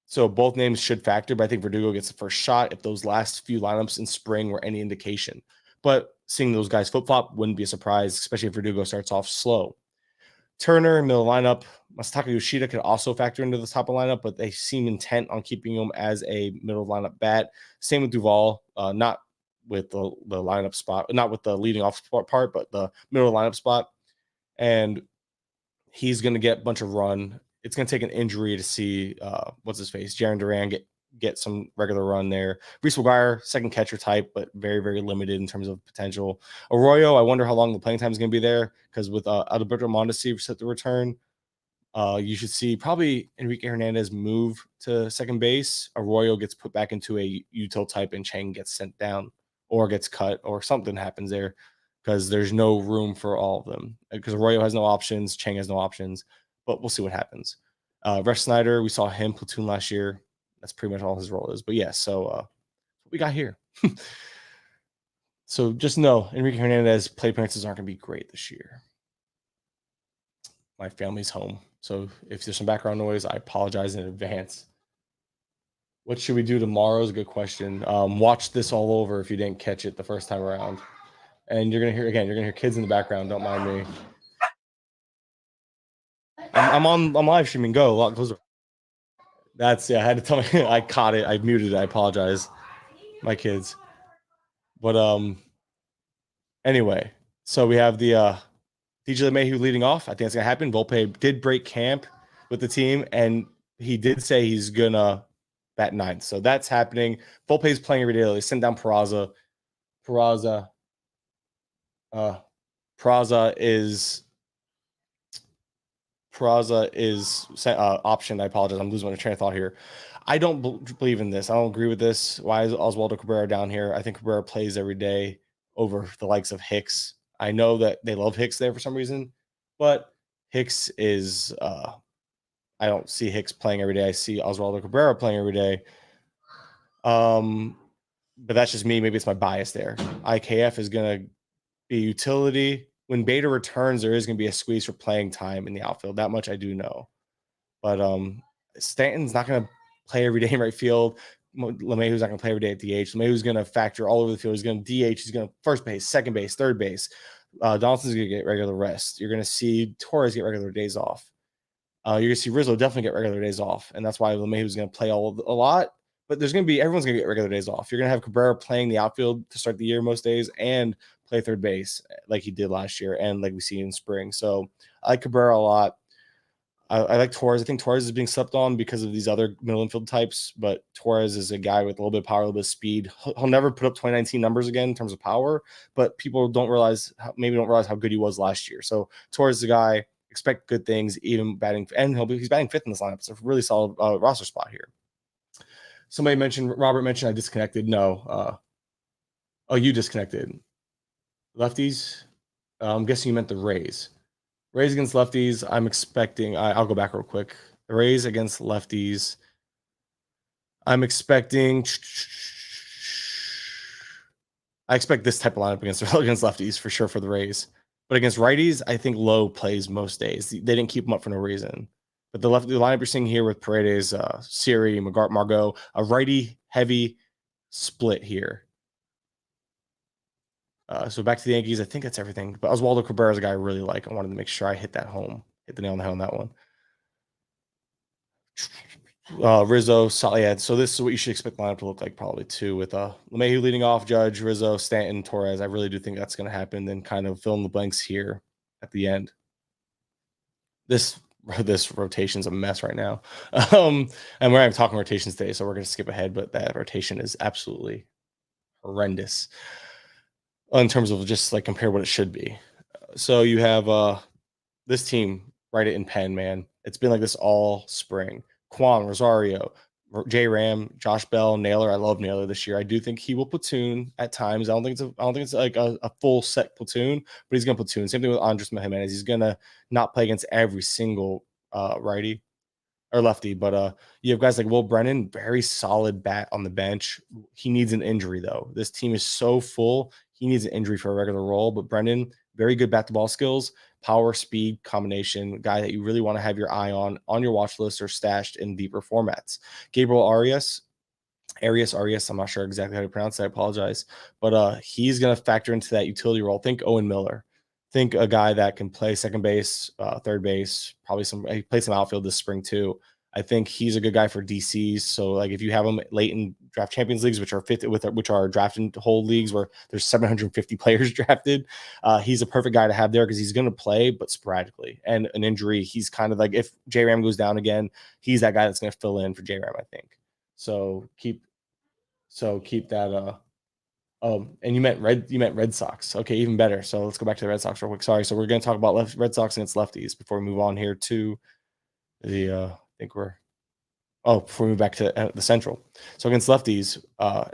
[SPEAKER 1] So both names should factor, but I think Verdugo gets the first shot if those last few lineups in spring were any indication. But seeing those guys flip-flop wouldn't be a surprise, especially if Verdugo starts off slow. Turner, middle lineup. Masataka Yoshida could also factor into the top of the lineup, but they seem intent on keeping him as a middle lineup bat. Same with Duvall, not with the lineup spot, not with the leading off part, but the middle lineup spot. And he's going to get a bunch of run. It's going to take an injury to see what's his face, Jaron Duran get some regular run there. Reese McGuire, second catcher type, but very, very limited in terms of potential. Arroyo, I wonder how long the playing time is going to be there, because with Adalberto Mondesi set to return, you should see probably Enrique Hernandez move to second base. Arroyo gets put back into a util type, and Chang gets sent down or gets cut or something happens there, because there's no room for all of them. Because Arroyo has no options, Chang has no options, but we'll see what happens. Rex Snyder, we saw him platoon last year. That's pretty much all his role is. But yeah, so what we got here. So just know Enrique Hernandez play appearances aren't going to be great this year. My family's home, so if there's some background noise, I apologize in advance. What should we do tomorrow is a good question. Watch this all over if you didn't catch it the first time around. And you're gonna hear kids in the background. Don't mind me. I'm live streaming. Go. A lot closer. I had to tell me. I caught it. I muted it. I apologize, my kids. But anyway, so we have the DJ LeMahieu leading off. I think it's gonna happen. Volpe did break camp with the team, and he did say he's gonna bat ninth. So that's happening. Volpe's playing every day. They sent down Peraza. Peraza is optioned. I apologize. I'm losing my train of thought here. I don't believe in this. I don't agree with this. Why is Oswaldo Cabrera down here? I think Cabrera plays every day over the likes of Hicks. I know that they love Hicks there for some reason, but Hicks is I don't see Hicks playing every day. I see Oswaldo Cabrera playing every day. But that's just me. Maybe it's my bias there. IKF is going to be a utility. When Beta returns, there is going to be a squeeze for playing time in the outfield. That much I do know. But Stanton's not going to play every day in right field. LeMahieu's not going to play every day at DH. LeMahieu's going to factor all over the field. He's going to DH. He's going to first base, second base, third base. Donaldson's going to get regular rest. You're going to see Torres get regular days off. You're going to see Rizzo definitely get regular days off. And that's why LeMahieu's going to play a lot. But everyone's going to get regular days off. You're going to have Cabrera playing the outfield to start the year most days and play third base like he did last year and like we see in spring. So I like Cabrera a lot. I like Torres. I think Torres is being slept on because of these other middle infield types, but Torres is a guy with a little bit of power, a little bit of speed. He'll never put up 2019 numbers again in terms of power, but people don't realize how good he was last year. So Torres is a guy, expect good things, even batting, and he's batting fifth in this lineup. It's a really solid roster spot here. Robert mentioned I disconnected. No. You disconnected. Lefties? I'm guessing you meant the Rays. Rays against lefties, I'm expecting, I'll go back real quick. The Rays against lefties, I expect this type of lineup against lefties for sure for the Rays. But against righties, I think Lowe plays most days. They didn't keep him up for no reason. But the lineup you're seeing here with Paredes, Siri, Margot, a righty-heavy split here. So back to the Yankees, I think that's everything. But Oswaldo Cabrera is a guy I really like. I wanted to make sure I hit the nail on the head on that one. Rizzo, yeah. So this is what you should expect the lineup to look like probably too, with LeMahieu leading off, Judge, Rizzo, Stanton, Torres. I really do think that's going to happen. Then kind of fill in the blanks here at the end. This rotation's a mess right now. And we're not even talking rotations today, so we're going to skip ahead. But that rotation is absolutely horrendous in terms of just like compare what it should be. So you have this team, write it in pen, man. It's been like this all spring. Kwan, Rosario, J Ram, Josh Bell, Naylor. I love Naylor this year. I do think he will platoon at times. I don't think it's like a full set platoon, but he's gonna platoon. Same thing with Andres Jimenez. He's gonna not play against every single righty or lefty, but you have guys like Will Brennan, very solid bat on the bench. He needs an injury though. This team is so full. He needs an injury for a regular role, but Brennan, very good bat to ball skills, power, speed combination, guy that you really want to have your eye on your watch list or stashed in deeper formats. Gabriel Arias, I'm not sure exactly how to pronounce it. I apologize. But he's going to factor into that utility role. Think Owen Miller. Think a guy that can play second base, third base, probably he played some outfield this spring too. I think he's a good guy for DCs. So like if you have him late in draft champions leagues, which are draft and hold leagues where there's 750 players drafted, he's a perfect guy to have there because he's going to play, but sporadically. And an injury, he's kind of like if J Ram goes down again, he's that guy that's going to fill in for J Ram, I think. So keep that and you meant Red Sox. Okay, even better. So let's go back to the Red Sox real quick. Sorry. So we're going to talk about Red Sox against lefties before we move on here to the I think we're before we move back to the Central. So against lefties,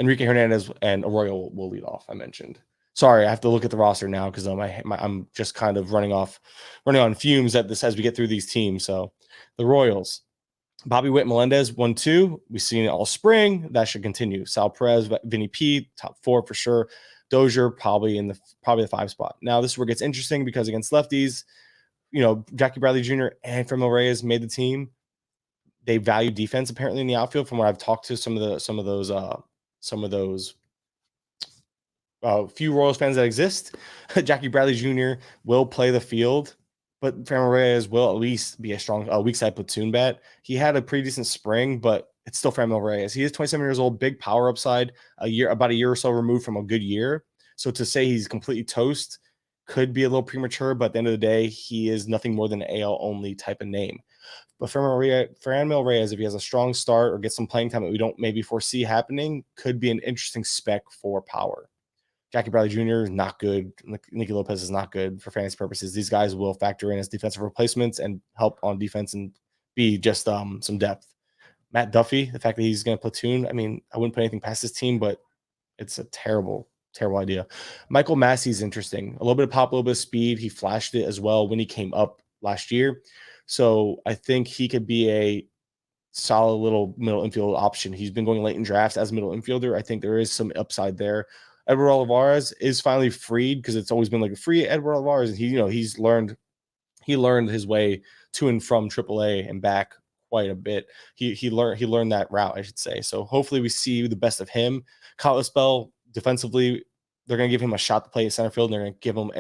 [SPEAKER 1] Enrique Hernandez and Arroyo will lead off. I mentioned. Sorry, I have to look at the roster now because I'm just kind of running on fumes at this as we get through these teams. So the Royals, Bobby Witt, Melendez, 1-2. We've seen it all spring. That should continue. Sal Perez, Vinny P, top 4 for sure. Dozier probably the 5 spot. Now this is where it gets interesting because against lefties, Jackie Bradley Jr. and Franmil Reyes made the team. They value defense apparently in the outfield. From what I've talked to some of those few Royals fans that exist, Jackie Bradley Jr. will play the field. But Franmil Reyes will at least be a strong weak side platoon bat. He had a pretty decent spring, but it's still Franmil Reyes. He is 27 years old, big power upside, about a year or so removed from a good year. So to say he's completely toast could be a little premature, but at the end of the day, he is nothing more than an AL only type of name. But Franmil Reyes, if he has a strong start or gets some playing time that we don't maybe foresee happening, could be an interesting spec for power. Jackie Bradley Jr. is not good. Nicky Lopez is not good for fantasy purposes. These guys will factor in as defensive replacements and help on defense and be just some depth. Matt Duffy, the fact that he's going to platoon, I mean, I wouldn't put anything past this team, but it's a terrible, terrible idea. Michael Massey's interesting. A little bit of pop, a little bit of speed. He flashed it as well when he came up last year. So I think he could be a solid little middle infield option. He's been going late in drafts as a middle infielder. I think there is some upside there. Edward Olivares is finally freed because it's always been like a free Edward Olivares, and he's learned his way to and from AAA and back quite a bit. He learned that route, I should say. So hopefully we see the best of him. Kyle Isbell defensively, they're going to give him a shot to play at center field, and they're going to give him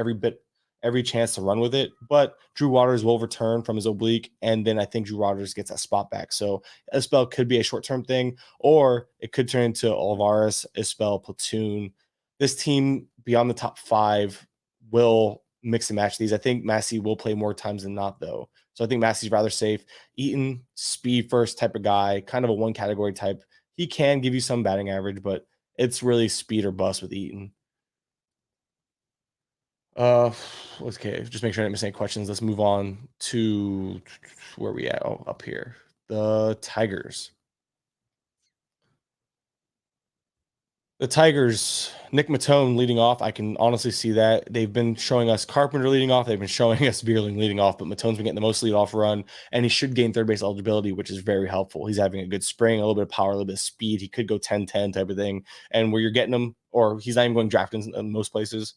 [SPEAKER 1] every chance to run with it. But Drew Waters will return from his oblique, and then I think Drew Waters gets that spot back. So Isbell could be a short-term thing, or it could turn into Olivares, Isbell, platoon. This team beyond the top 5 will mix and match these. I think Massey will play more times than not, though. So I think Massey's rather safe. Eaton, speed first type of guy, kind of a one category type. He can give you some batting average, but it's really speed or bust with Eaton. Okay, just make sure I didn't miss any questions. Let's move on to where we at. Oh, up here. The Tigers. The Tigers, Nick Matone leading off. I can honestly see that. They've been showing us Carpenter leading off. They've been showing us Vierling leading off, but Matone's been getting the most leadoff run, and he should gain third base eligibility, which is very helpful. He's having a good spring, a little bit of power, a little bit of speed. He could go 10-10 type of thing. And where you're getting him, or he's not even going drafting in most places,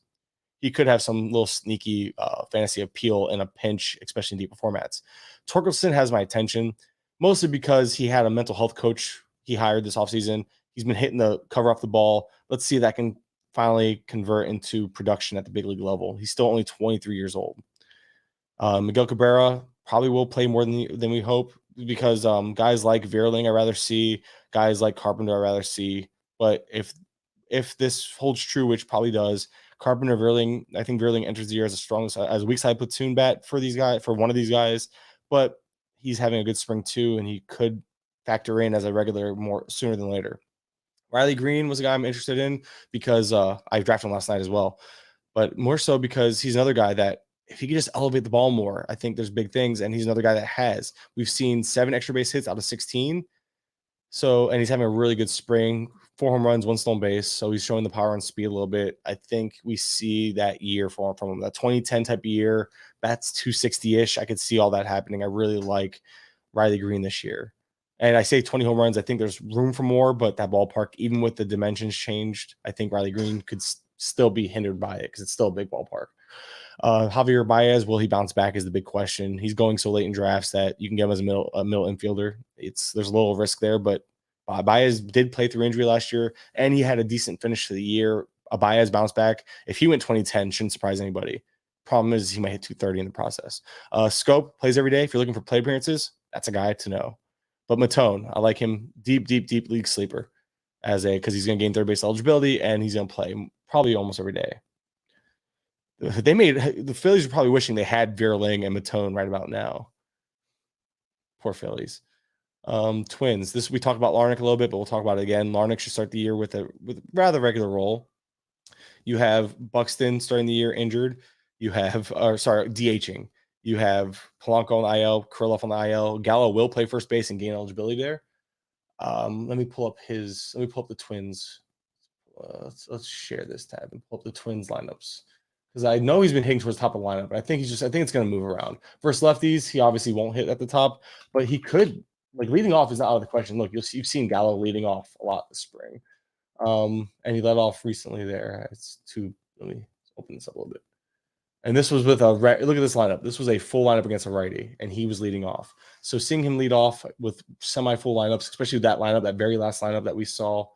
[SPEAKER 1] he could have some little sneaky fantasy appeal in a pinch, especially in deeper formats. Torkelson has my attention, mostly because he had a mental health coach he hired this offseason. He's been hitting the cover off the ball. Let's see if that can finally convert into production at the big league level. He's still only 23 years old. Miguel Cabrera probably will play more than we hope because guys like Vierling I rather see, guys like Carpenter I rather see. But if this holds true, which probably does, Carpenter, Vierling, I think Vierling enters the year as a weak side platoon bat for one of these guys. But he's having a good spring too, and he could factor in as a regular more sooner than later. Riley Green was a guy I'm interested in because I drafted him last night as well, but more so because he's another guy that if he could just elevate the ball more, I think there's big things. And he's another guy that we've seen 7 extra base hits out of 16. So, and he's having a really good spring. 4 home runs, 1 stolen base. So he's showing the power and speed a little bit. I think we see that year from him, that 2010 type of year. That's 260-ish. I could see all that happening. I really like Riley Green this year. And I say 20 home runs. I think there's room for more, but that ballpark, even with the dimensions changed, I think Riley Green could still be hindered by it because it's still a big ballpark. Javier Baez, will he bounce back is the big question. He's going so late in drafts that you can get him as a middle infielder. There's a little risk there, but Baez did play through injury last year, and he had a decent finish to the year. Baez bounced back. If he went 2010, shouldn't surprise anybody. Problem is he might hit 230 in the process. Scope plays every day. If you're looking for play appearances, that's a guy to know. But Matone, I like him deep league sleeper because he's going to gain third base eligibility and he's going to play probably almost every day. The Phillies are probably wishing they had Vierling and Matone right about now. Poor Phillies. Twins. We talked about Larnach a little bit, but we'll talk about it again. Larnach should start the year with a rather regular role. You have Buxton starting the year injured. You have, DHing. You have Polanco on the IL, Krylov on the IL. Gallo will play first base and gain eligibility there. Let me pull up the Twins. Let's share this tab and pull up the Twins lineups. Because I know he's been hitting towards the top of the lineup, but I think it's going to move around. Versus lefties, he obviously won't hit at the top, but he could. Like, leading off is not out of the question. Look, you've seen Gallo leading off a lot this spring, and he led off recently there. Let me open this up a little bit. And this was with look at this lineup. This was a full lineup against a righty, and he was leading off. So seeing him lead off with semi-full lineups, especially with that lineup, that very last lineup that we saw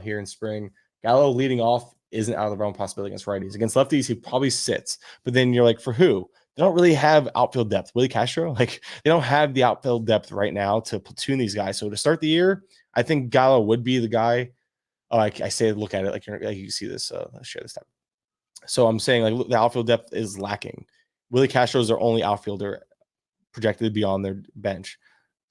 [SPEAKER 1] here in spring, Gallo leading off isn't out of the realm of possibility against righties. Against lefties, he probably sits. But then you're like, for who? They don't really have outfield depth. Willie Castro, like, they don't have the outfield depth right now to platoon these guys. So to start the year, I think Gallo would be the guy. Oh, I say, look at it like you see this. Let's share this time. So I'm saying, like, the outfield depth is lacking. Willie Castro is their only outfielder projected to be on their bench.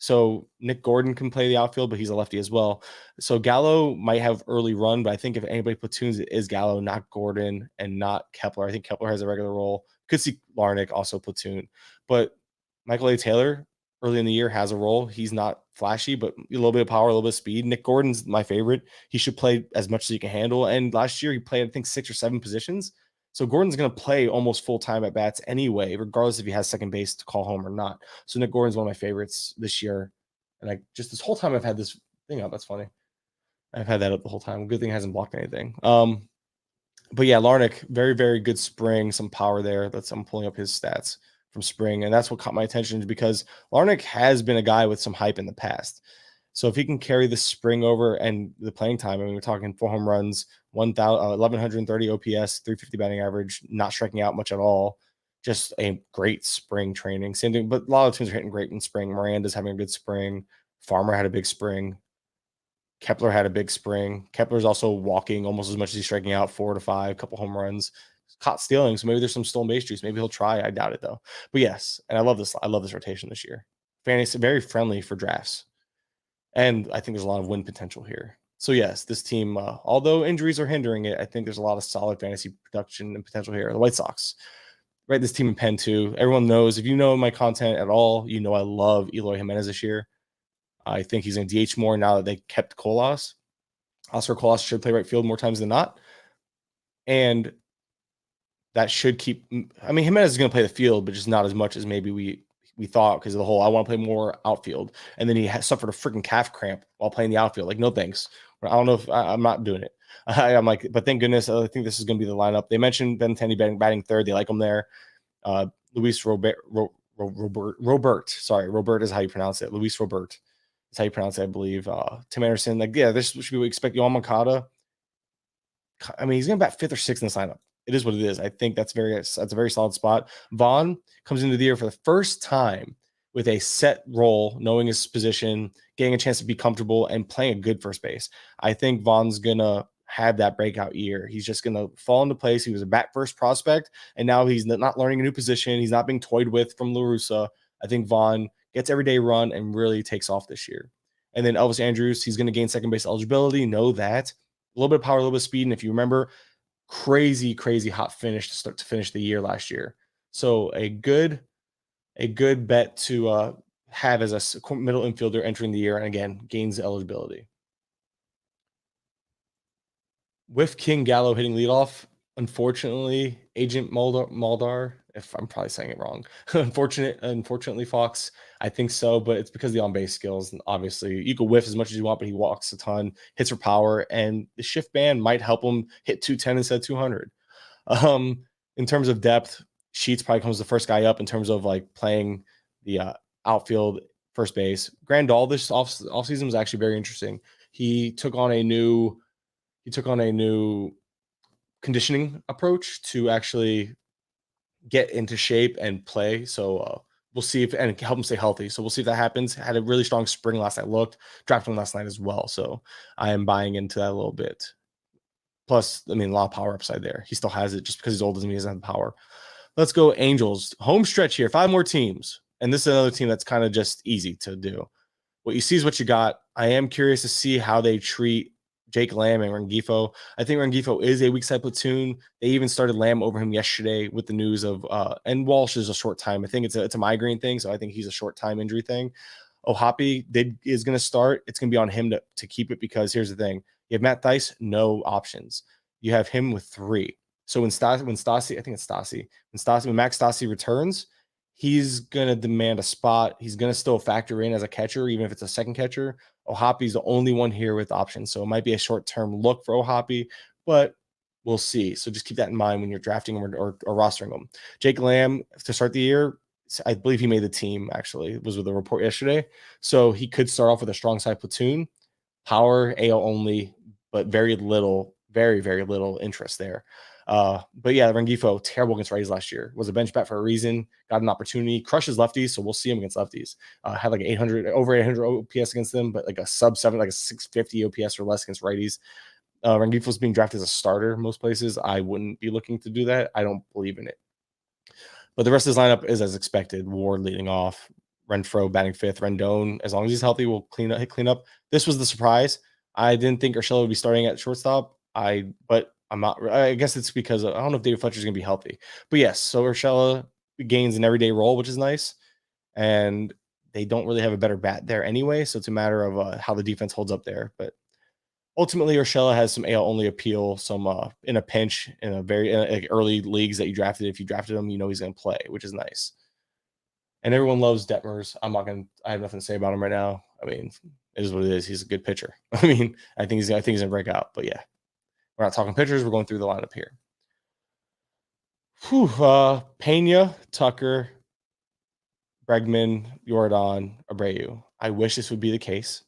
[SPEAKER 1] So Nick Gordon can play the outfield, but he's a lefty as well. So Gallo might have early run, but I think if anybody platoons, it is Gallo, not Gordon and not Kepler. I think Kepler has a regular role. Could see Larnach also platoon. But Michael A. Taylor early in the year has a role. He's not flashy, but a little bit of power, a little bit of speed. Nick Gordon's my favorite. He should play as much as he can handle. And last year he played, I think, 6 or 7 positions. So Gordon's going to play almost full-time at bats anyway, regardless if he has second base to call home or not. So Nick Gordon's one of my favorites this year. And just this whole time I've had this thing up. That's funny. I've had that up the whole time. Good thing it hasn't blocked anything. But yeah, Larnach, very, very good spring. Some power there. I'm pulling up his stats from spring. And that's what caught my attention, because Larnach has been a guy with some hype in the past. So if he can carry the spring over and the playing time, I mean, we're talking 4 home runs, 1,130 OPS, 350 batting average, not striking out much at all. Just a great spring training. Same thing, but a lot of teams are hitting great in spring. Miranda's having a good spring. Farmer had a big spring. Kepler had a big spring. Kepler's also walking almost as much as he's striking out, 4 to 5, couple home runs. Caught stealing, so maybe there's some stolen base juice. Maybe he'll try. I doubt it, though. But yes, and I love this rotation this year. Fantasy, very friendly for drafts. And I think there's a lot of win potential here. So yes, this team, although injuries are hindering it, I think there's a lot of solid fantasy production and potential here. The White Sox, right? This team in pen too. Everyone knows, if you know my content at all, you know I love Eloy Jimenez this year. I think he's going to DH more now that they kept Colas. Oscar Colas should play right field more times than not. And that should keep, I mean, Jimenez is going to play the field, but just not as much as maybe we thought, because of the whole, I want to play more outfield. And then he suffered a freaking calf cramp while playing the outfield. Like, no thanks. I don't know if I'm not doing it. I'm like, but thank goodness, I think this is going to be the lineup. They mentioned Benintendi batting third. They like him there. Luis Robert. Sorry, Robert is how you pronounce it. Luis Robert is how you pronounce it, I believe. Tim Anderson, like, yeah, this should be what we expect. Yohan Moncada, I mean, he's going to bat 5th or 6th in this lineup. It is what it is. I think that's a very solid spot. Vaughn comes into the year for the first time with a set role, knowing his position, getting a chance to be comfortable, and playing a good first base. I think Vaughn's going to have that breakout year. He's just going to fall into place. He was a bat first prospect, and now he's not learning a new position. He's not being toyed with from La Russa. I think Vaughn gets everyday run and really takes off this year. And then Elvis Andrus, he's going to gain second base eligibility. Know that. A little bit of power, a little bit of speed. And if you remember, crazy hot finish to finish the year last year. So a good bet to have as a middle infielder entering the year, and again gains eligibility. With King Gallo hitting leadoff, unfortunately, Agent Muldar, if I'm probably saying it wrong, unfortunately, Fox, I think so, but it's because of the on base skills. And obviously, you can whiff as much as you want, but he walks a ton, hits for power, and the shift band might help him hit 210 instead of 200. In terms of depth, Sheets probably comes the first guy up in terms of like playing the outfield, first base. Grandal this offseason was actually very interesting. He took on a new conditioning approach to actually get into shape and play. So we'll see if and help him stay healthy. So we'll see if that happens. Had a really strong spring last night. Drafted him last night as well. So I am buying into that a little bit. Plus, I mean, a lot of power upside there. He still has it. Just because he's old doesn't mean he doesn't have the power. Let's go Angels. Home stretch here. 5 more teams. And this is another team that's kind of just easy to do. What you see is what you got. I am curious to see how they treat Jake Lamb and Rengifo. I think Rengifo is a weak side platoon. They even started Lamb over him yesterday with the news of and Walsh is a short time. I think it's a migraine thing, so I think he's a short time injury thing. Ohapi is going to start. It's going to be on him to keep it because here's the thing: you have Matt Thaiss, no options. You have him with 3. So when Stassi, I think it's Stassi, when Max Stassi returns, he's going to demand a spot. He's going to still factor in as a catcher, even if it's a second catcher. Ohapi's the only one here with options. So it might be a short-term look for Ohapi, but we'll see. So just keep that in mind when you're drafting him or rostering him. Jake Lamb, to start the year, I believe he made the team, actually. It was with a report yesterday. So he could start off with a strong side platoon, power, AL only, but very little, very, very little interest there. But yeah, Rengifo, terrible against righties last year. Was a bench bat for a reason. Got an opportunity. Crushes lefties, so we'll see him against lefties. Had like over 800 OPS against them, but like a sub 7, like a 650 OPS or less against righties. Rengifo's being drafted as a starter most places. I wouldn't be looking to do that. I don't believe in it. But the rest of his lineup is as expected. Ward leading off, Renfroe batting 5th, Rendon, as long as he's healthy, will clean up. This was the surprise. I didn't think Urshela would be starting at shortstop. But I'm not. I guess it's because I don't know if David Fletcher's going to be healthy. But yes, so Urshela gains an everyday role, which is nice. And they don't really have a better bat there anyway. So it's a matter of how the defense holds up there. But ultimately, Urshela has some AL only appeal, some in a pinch in a very like early leagues that you drafted. If you drafted him, you know he's going to play, which is nice. And everyone loves Detmers. I have nothing to say about him right now. I mean, it is what it is. He's a good pitcher. I mean, I think he's gonna break out. But yeah, we're not talking pitchers. We're going through the lineup here. Pena, Tucker, Bregman, Jordan, Abreu. I wish this would be the case.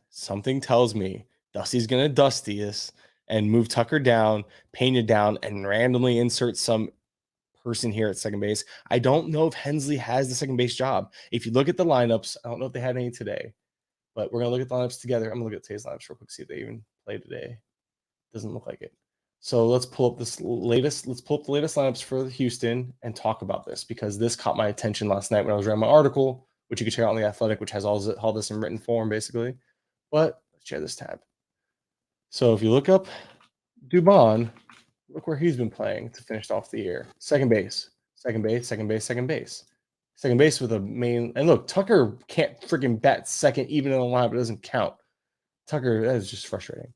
[SPEAKER 1] Something tells me Dusty's gonna dusty this and move Tucker down, Pena down, and randomly insert some person here at second base. I don't know if Hensley has the second base job. If you look at the lineups, I don't know if they had any today, but we're gonna look at the lineups together. I'm gonna look at today's lineups real quick, see if they even played today. Doesn't look like it. So let's pull up the latest lineups for Houston and talk about this because this caught my attention last night when I was reading my article, which you can check out on The Athletic, which has all this in written form, basically. But let's share this tab. So if you look up Dubon, look where he's been playing to finish off the year. Second base with a main. And look, Tucker can't freaking bat second even in the lineup. It doesn't count. Tucker, that is just frustrating.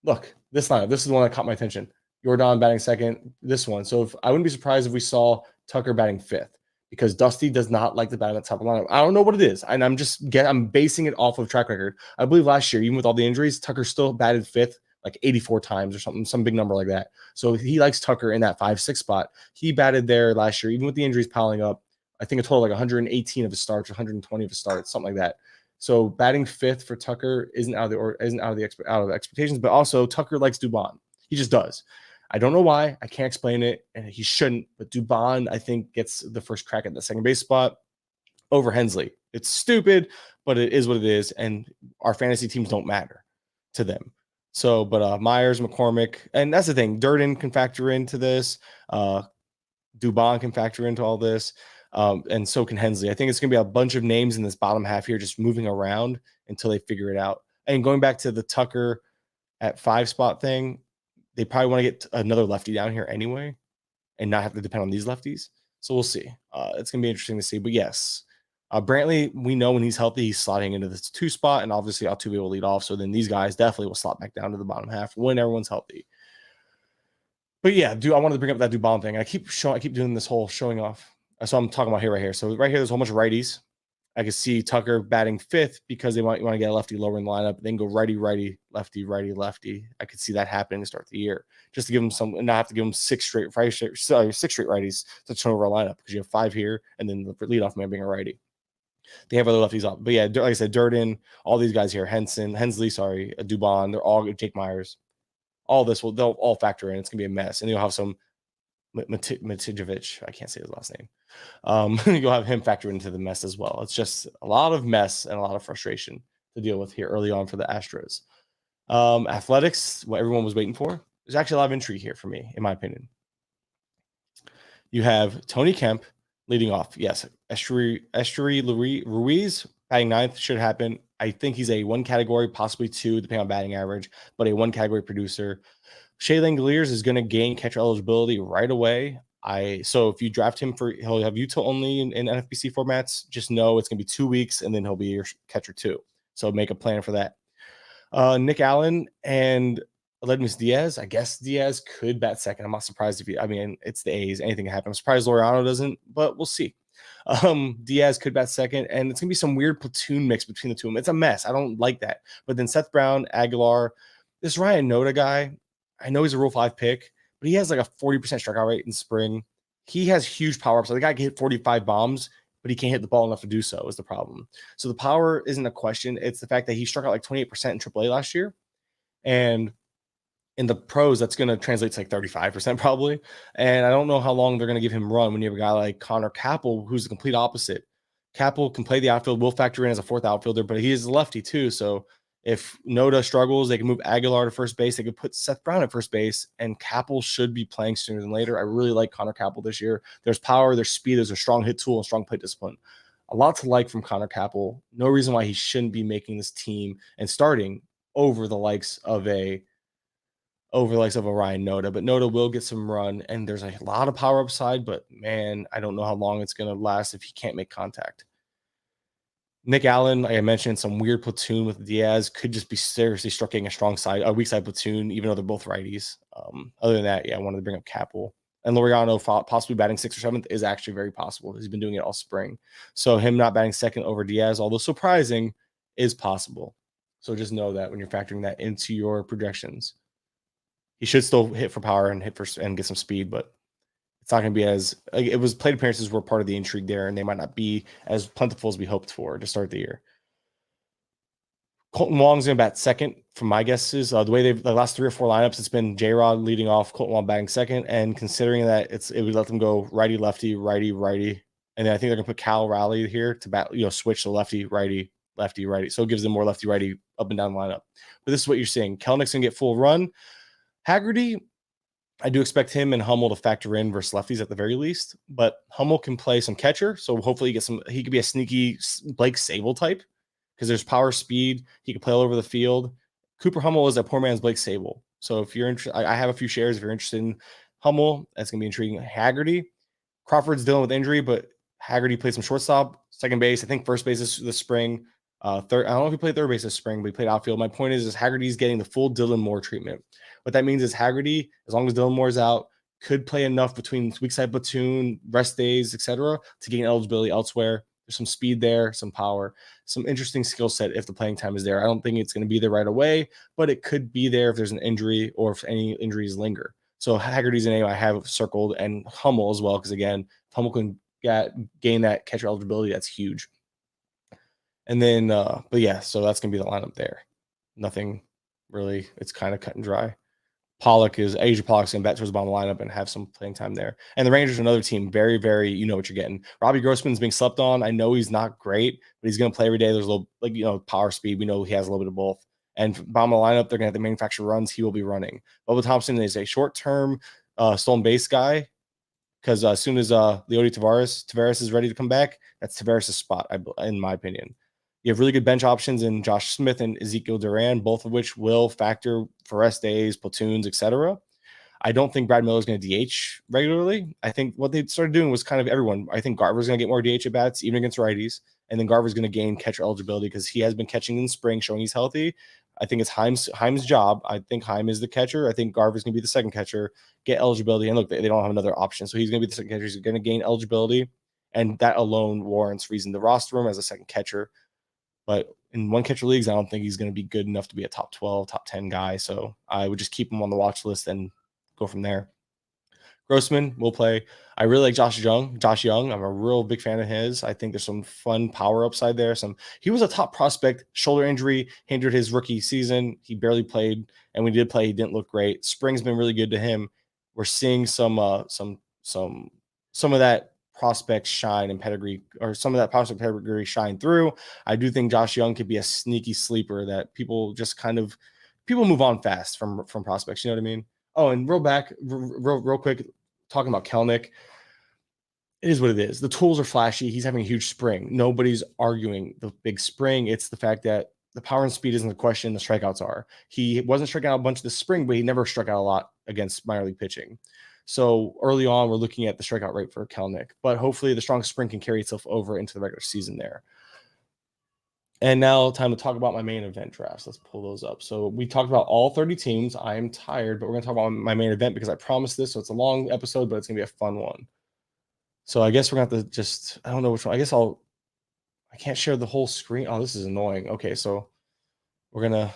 [SPEAKER 1] Look, this lineup. This is the one that caught my attention. Jordan batting second. This one. So I wouldn't be surprised if we saw Tucker batting 5th because Dusty does not like to bat at the top of the lineup. I don't know what it is, and I'm basing it off of track record. I believe last year, even with all the injuries, Tucker still batted 5th like 84 times or something, some big number like that. So he likes Tucker in that 5-6 spot. He batted there last year, even with the injuries piling up. I think a total like 118 of his starts, 120 of his starts, something like that. So batting 5th for Tucker isn't out of the expectations, but also Tucker likes Dubon. He just does. I don't know why. I can't explain it, and he shouldn't. But Dubon, I think, gets the first crack at the second base spot over Hensley. It's stupid, but it is what it is, and our fantasy teams don't matter to them. So, but Myers, McCormick, and that's the thing. Durden can factor into this. Dubon can factor into all this. And so can Hensley. I think it's going to be a bunch of names in this bottom half here just moving around until they figure it out. And going back to the Tucker at 5 spot thing, they probably want to get another lefty down here anyway and not have to depend on these lefties. So we'll see. It's going to be interesting to see. But yes, Brantley, we know when he's healthy, he's slotting into the 2 spot, and obviously Altuve will lead off. So then these guys definitely will slot back down to the bottom half when everyone's healthy. But yeah, I wanted to bring up that Dubon thing. I keep doing this whole showing off. So I'm talking about here, right here. So right here, there's a whole bunch of righties. I could see Tucker batting 5th because they want to get a lefty lower in the lineup, then go righty, righty, lefty, righty, lefty. I could see that happening to start the year, just to give them some, and not have to give them 6 straight righties to turn over a lineup, because you have 5 here, and then the leadoff man being a righty. They have other lefties up, but yeah, like I said, Durden, all these guys here, Hensley, Dubon, they're all Jake Myers. All this they'll all factor in. It's gonna be a mess, and you'll have some Matijevic. I can't say his last name. You'll have him factor into the mess as well. It's just a lot of mess and a lot of frustration to deal with here early on for the Astros. Athletics, what everyone was waiting for. There's actually a lot of intrigue here for me, in my opinion. You have Tony Kemp leading off. Yes, Esteury Ruiz batting 9th should happen. I think he's a 1 category, possibly 2, depending on batting average, but a 1 category producer. Shea Langoliers is going to gain catcher eligibility right away. So if you draft him he'll have util only in NFBC formats. Just know it's going to be 2 weeks, and then he'll be your catcher too. So make a plan for that. Nick Allen and Aledmus Diaz. I guess Diaz could bat second. I'm not surprised it's the A's. Anything can happen. I'm surprised Laureano doesn't, but we'll see. Diaz could bat second, and it's gonna be some weird platoon mix between the two of them. It's a mess. I don't like that. But then Seth Brown, Aguilar, this Ryan Noda guy, I know he's a Rule 5 pick, but he has like a 40% strikeout rate in spring. He has huge power. So the guy can hit 45 bombs, but he can't hit the ball enough to do so is the problem. So the power isn't a question. It's the fact that he struck out like 28% in AAA last year. And in the pros, that's going to translate to like 35% probably. And I don't know how long they're going to give him run when you have a guy like Connor Capel, who's the complete opposite. Capel can play the outfield, will factor in as a 4th outfielder, but he is a lefty too. So if Noda struggles, they can move Aguilar to first base. They could put Seth Brown at first base, and Capel should be playing sooner than later. I really like Connor Capel this year. There's power, there's speed, there's a strong hit tool, and strong plate discipline. A lot to like from Connor Capel. No reason why he shouldn't be making this team and starting over the likes of a Ryan Noda. But Noda will get some run, and there's a lot of power upside, but man, I don't know how long it's going to last if he can't make contact. Nick Allen, like I mentioned, some weird platoon with Diaz, could just be seriously striking a weak side platoon, even though they're both righties. Other than that, yeah, I wanted to bring up Capel. And Laureano possibly batting 6th or 7th is actually very possible. He's been doing it all spring. So him not batting 2nd over Diaz, although surprising, is possible. So just know that when you're factoring that into your projections. He should still hit for power and get some speed, but it's not going to be as it was. Plate appearances were part of the intrigue there, and they might not be as plentiful as we hoped for to start the year. Colton Wong's going to bat 2nd, from my guesses. The way the last 3 or 4 lineups, it's been J-Rod leading off, Colton Wong batting 2nd, and considering that it would let them go righty, lefty, righty, righty, and then I think they're going to put Cal Raleigh here to bat, switch to lefty, righty, lefty, righty. So it gives them more lefty, righty up and down the lineup. But this is what you're seeing. Kelenick's going to get full run. Haggerty, I do expect him and Hummel to factor in versus lefties at the very least, but Hummel can play some catcher, so hopefully he could be a sneaky Blake Sable type, because there's power, speed. He can play all over the field. Cooper Hummel is a poor man's Blake Sable. So if you're interested, I have a few shares. If you're interested in Hummel, that's going to be intriguing. Haggerty, Crawford's dealing with injury, but Haggerty played some shortstop, second base. I think first base this spring. Third, I don't know if he played third base this spring, but he played outfield. My point is Haggerty's getting the full Dylan Moore treatment. What that means is Haggerty, as long as Dylan Moore's out, could play enough between weak side platoon, rest days, etc., to gain eligibility elsewhere. There's some speed there, some power, some interesting skill set if the playing time is there. I don't think it's going to be there right away, but it could be there if there's an injury or if any injuries linger. So Haggerty's a name I have circled, and Hummel as well, because again, if Hummel can gain that catcher eligibility, that's huge. And then, but yeah, so that's going to be the lineup there. Nothing really, it's kind of cut and dry. Asia Pollock's going to bat towards the bottom of the lineup and have some playing time there. And the Rangers are another team, very, very, you know what you're getting. Robbie Grossman's being slept on. I know he's not great, but he's going to play every day. There's a little, power, speed. We know he has a little bit of both. And bottom of the lineup, they're going to have to manufacture runs. He will be running. Bubba Thompson is a short-term stolen base guy, because as soon as Leody Tavares is ready to come back, that's Tavares' spot, in my opinion. You have really good bench options in Josh Smith and Ezekiel Duran, both of which will factor for rest days, platoons, etc. I don't think Brad Miller is going to DH regularly. I think what they started doing was kind of everyone. I think Garver's going to get more DH at bats, even against righties. and then Garver's going to gain catcher eligibility because he has been catching in spring, showing he's healthy. I think it's Heim's job. I think Heim is the catcher. I think Garver's going to be the second catcher, get eligibility. And look, they don't have another option. So he's going to be the second catcher. He's going to gain eligibility. And that alone warrants reason to roster him as a second catcher. But in one catcher leagues, I don't think he's going to be good enough to be a top 12, top 10 guy. So I would just keep him on the watch list and go from there. Grossman will play. I really like Josh Young. I'm a real big fan of his. I think there's some fun power upside there. He was a top prospect. Shoulder injury hindered his rookie season. He barely played, and when he did play, he didn't look great. Spring's been really good to him. We're seeing some of that prospect shine and pedigree, or some of that prospect pedigree shine through. I do think Josh Young could be a sneaky sleeper that people move on fast from prospects. You know what I mean? Oh, and real quick, talking about Kelenic, it is what it is. The tools are flashy. He's having a huge spring. Nobody's arguing the big spring. It's the fact that the power and speed isn't the question. The strikeouts are. He wasn't striking out a bunch this spring, but he never struck out a lot against minor league pitching. So early on, we're looking at the strikeout rate for Kelenic, but hopefully the strong spring can carry itself over into the regular season there. And now time to talk about my main event drafts. Let's pull those up. So we talked about all 30 teams. I am tired, but we're going to talk about my main event because I promised this. So it's a long episode, but it's going to be a fun one. So I guess we're going to have to I don't know which one. I can't share the whole screen. Oh, this is annoying. Okay, so we're going to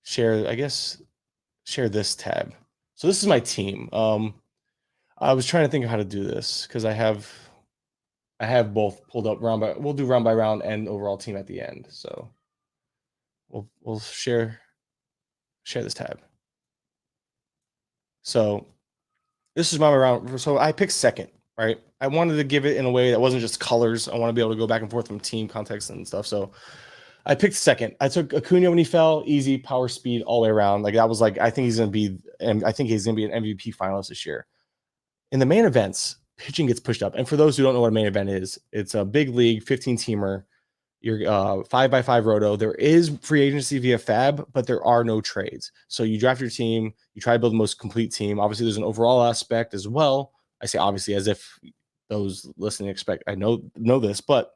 [SPEAKER 1] share this tab. So this is my team. I was trying to think of how to do this because I have both pulled up we'll do round by round and overall team at the end. So we'll share this tab. So this is my round. So I picked second, right? I wanted to give it in a way that wasn't just colors. I want to be able to go back and forth from team context and stuff. So I picked second. I took Acuna when he fell, easy power speed all the way around. Like that was like, I think he's going to be an MVP finalist this year. In the main events, pitching gets pushed up. And for those who don't know what a main event is, it's a big league 15-teamer. You're 5x5 Roto. There is free agency via Fab, but there are no trades. So you draft your team. You try to build the most complete team. Obviously, there's an overall aspect as well. I say obviously as if those listening expect I know this, but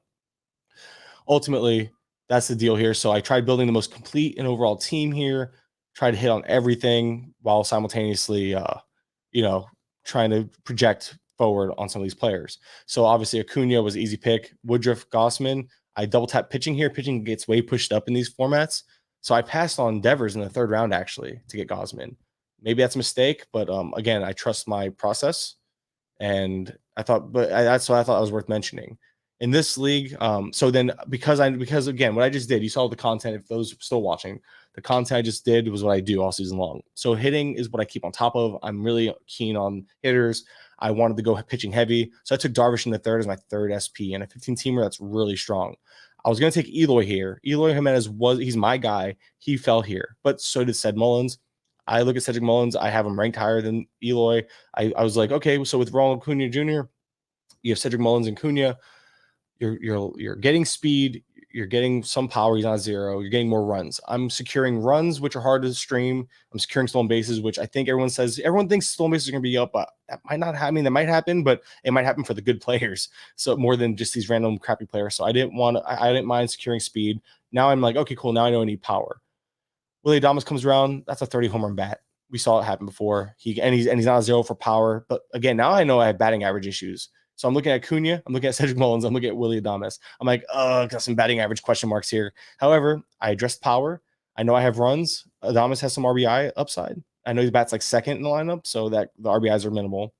[SPEAKER 1] ultimately that's the deal here. So I tried building the most complete and overall team here. Tried to hit on everything while simultaneously, trying to project forward on some of these players. So obviously Acuna was an easy pick. Woodruff, Gossman. I double tap pitching here. Pitching gets way pushed up in these formats. So I passed on Devers in the third round actually to get Gossman. Maybe that's a mistake, but again, I trust my process. And I thought it was worth mentioning. In this league, so then because again, what I just did, you saw the content, if those still watching, the content I just did was what I do all season long. So hitting is what I keep on top of. I'm really keen on hitters. I wanted to go pitching heavy. So I took Darvish in the third as my third SP and a 15-teamer that's really strong. I was going to take Eloy here. Eloy Jimenez he's my guy. He fell here, but so did Ced Mullins. I look at Cedric Mullins. I have him ranked higher than Eloy. I was like, okay, so with Ronald Acuna Jr., you have Cedric Mullins and Cunha. You're getting speed, you're getting some power, he's not zero, you're getting more runs. I'm securing runs, which are hard to stream. I'm securing stolen bases, which I think everyone thinks stolen bases are going to be up, but that might not happen. That might happen, but it might happen for the good players. So more than just these random crappy players. So I didn't mind securing speed. Now I'm like, okay, cool. Now I know I need power. Willie Adames comes around. That's a 30 home run bat. We saw it happen before. He's not a zero for power. But again, now I know I have batting average issues. So I'm looking at Cunha, I'm looking at Cedric Mullins, I'm looking at Willie Adames. I'm like, got some batting average question marks here. However, I addressed power. I know I have runs. Adames has some RBI upside. I know he bats like second in the lineup, so that the RBIs are minimal.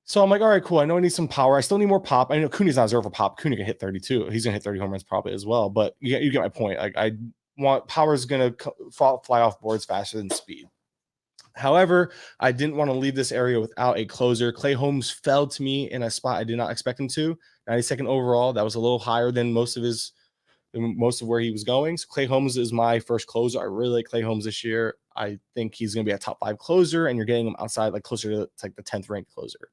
[SPEAKER 1] So I'm like, all right, cool. I know I need some power. I still need more pop. I know Cunha's not zero for pop. Cunha can hit 32. He's going to hit 30 home runs probably as well. But you get my point. Like I want power is going to fly off boards faster than speed. However, I didn't want to leave this area without a closer. Clay Holmes fell to me in a spot I did not expect him to. 92nd overall. That was a little higher than most of where he was going. So Clay Holmes is my first closer. I really like Clay Holmes this year. I think he's going to be a top 5 closer, and you're getting him outside, like closer to like the 10th ranked closer.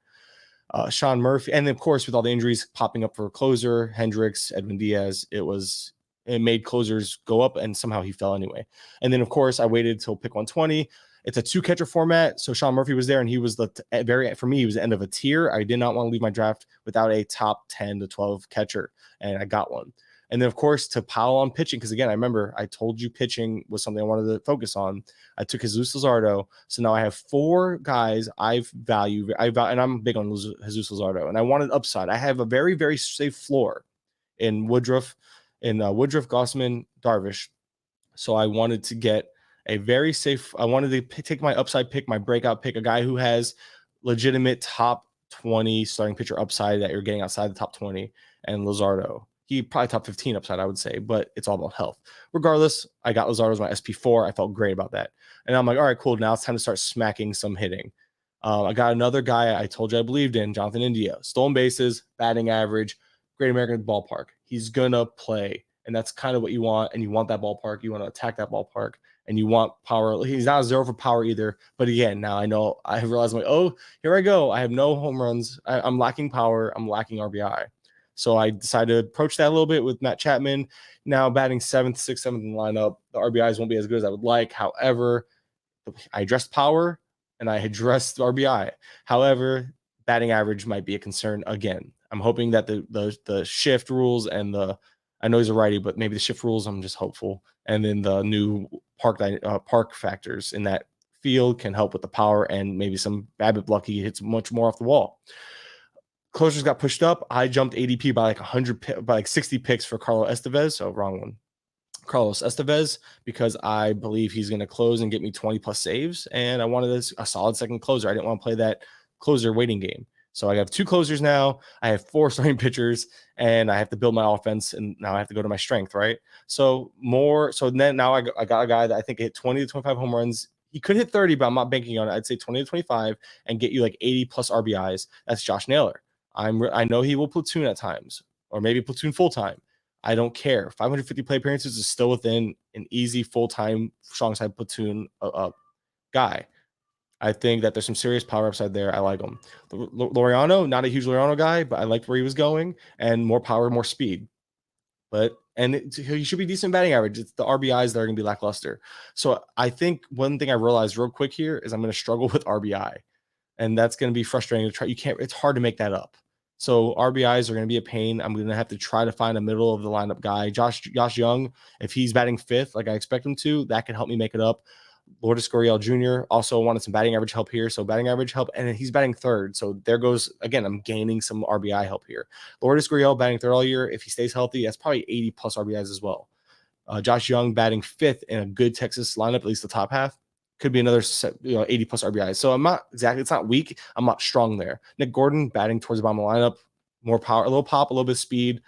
[SPEAKER 1] Sean Murphy, and then of course with all the injuries popping up for a closer, Hendricks, Edwin Diaz, it made closers go up, and somehow he fell anyway. And then of course I waited till pick 120. It's a 2-catcher format. So Sean Murphy was there, and he was for me, he was the end of a tier. I did not want to leave my draft without a top 10 to 12 catcher, and I got one. And then, of course, to pile on pitching, because again, I remember I told you pitching was something I wanted to focus on. I took Jesus Luzardo. So now I have 4 guys I value, and I'm big on Jesus Luzardo, and I wanted upside. I have a very, very safe floor in Woodruff, Gossman, Darvish. So I wanted to get a very safe. I wanted to take my upside pick, my breakout pick, a guy who has legitimate top 20 starting pitcher upside that you're getting outside the top 20, and Luzardo. He probably top 15 upside, I would say, but it's all about health. Regardless, I got Luzardo as my SP4. I felt great about that. And I'm like, all right, cool. Now it's time to start smacking some hitting. I got another guy I told you I believed in, Jonathan India. Stolen bases, batting average, Great American Ballpark. He's going to play. And that's kind of what you want. And you want that ballpark. You want to attack that ballpark. And you want power. He's not a 0 for power either. But again, now I realize I'm like, oh, here I go. I have no home runs. I'm lacking power. I'm lacking RBI. So I decided to approach that a little bit with Matt Chapman. Now batting 7th, 6th, 7th in the lineup. The RBIs won't be as good as I would like. However, I addressed power and I addressed RBI. However, batting average might be a concern again. I'm hoping that the shift rules and I know he's a righty, but maybe the shift rules, I'm just hopeful. And then the new park factors in that field can help with the power, and maybe some BABIP luck, he hits much more off the wall. Closers got pushed up. I jumped ADP by like 60 picks for Carlos Estevez. So wrong one. Carlos Estevez, because I believe he's going to close and get me 20 plus saves. And I wanted a solid second closer. I didn't want to play that closer waiting game. So I have 2 closers now. I have 4 starting pitchers, and I have to build my offense. And now I have to go to my strength, right? So then now I got a guy that I think hit 20 to 25 home runs. He could hit 30, but I'm not banking on it. I'd say 20 to 25 and get you like 80 plus RBIs. That's Josh Naylor. I know he will platoon at times, or maybe platoon full time. I don't care. 550 play appearances is still within an easy full-time strong side platoon guy. I think that there's some serious power upside there. I like him. Laureano, not a huge Laureano guy, but I liked where he was going, and more power, more speed. He should be decent batting average. It's the RBIs that are going to be lackluster. So I think one thing I realized real quick here is I'm going to struggle with RBI, and that's going to be frustrating to try. It's hard to make that up. So RBIs are going to be a pain. I'm going to have to try to find a middle of the lineup guy. Josh Young, if he's batting 5th like I expect him to, that can help me make it up. Lourdes Gurriel Jr. also wanted some batting average help here. So batting average help, and he's batting 3rd. So there goes, again, I'm gaining some RBI help here. Lourdes Gurriel batting 3rd all year. If he stays healthy, that's probably 80 plus RBIs as well. Josh Young batting 5th in a good Texas lineup, at least the top half. Could be another 80 plus RBIs. So I'm not exactly, it's not weak. I'm not strong there. Nick Gordon batting towards the bottom of the lineup, more power, a little pop, a little bit of speed,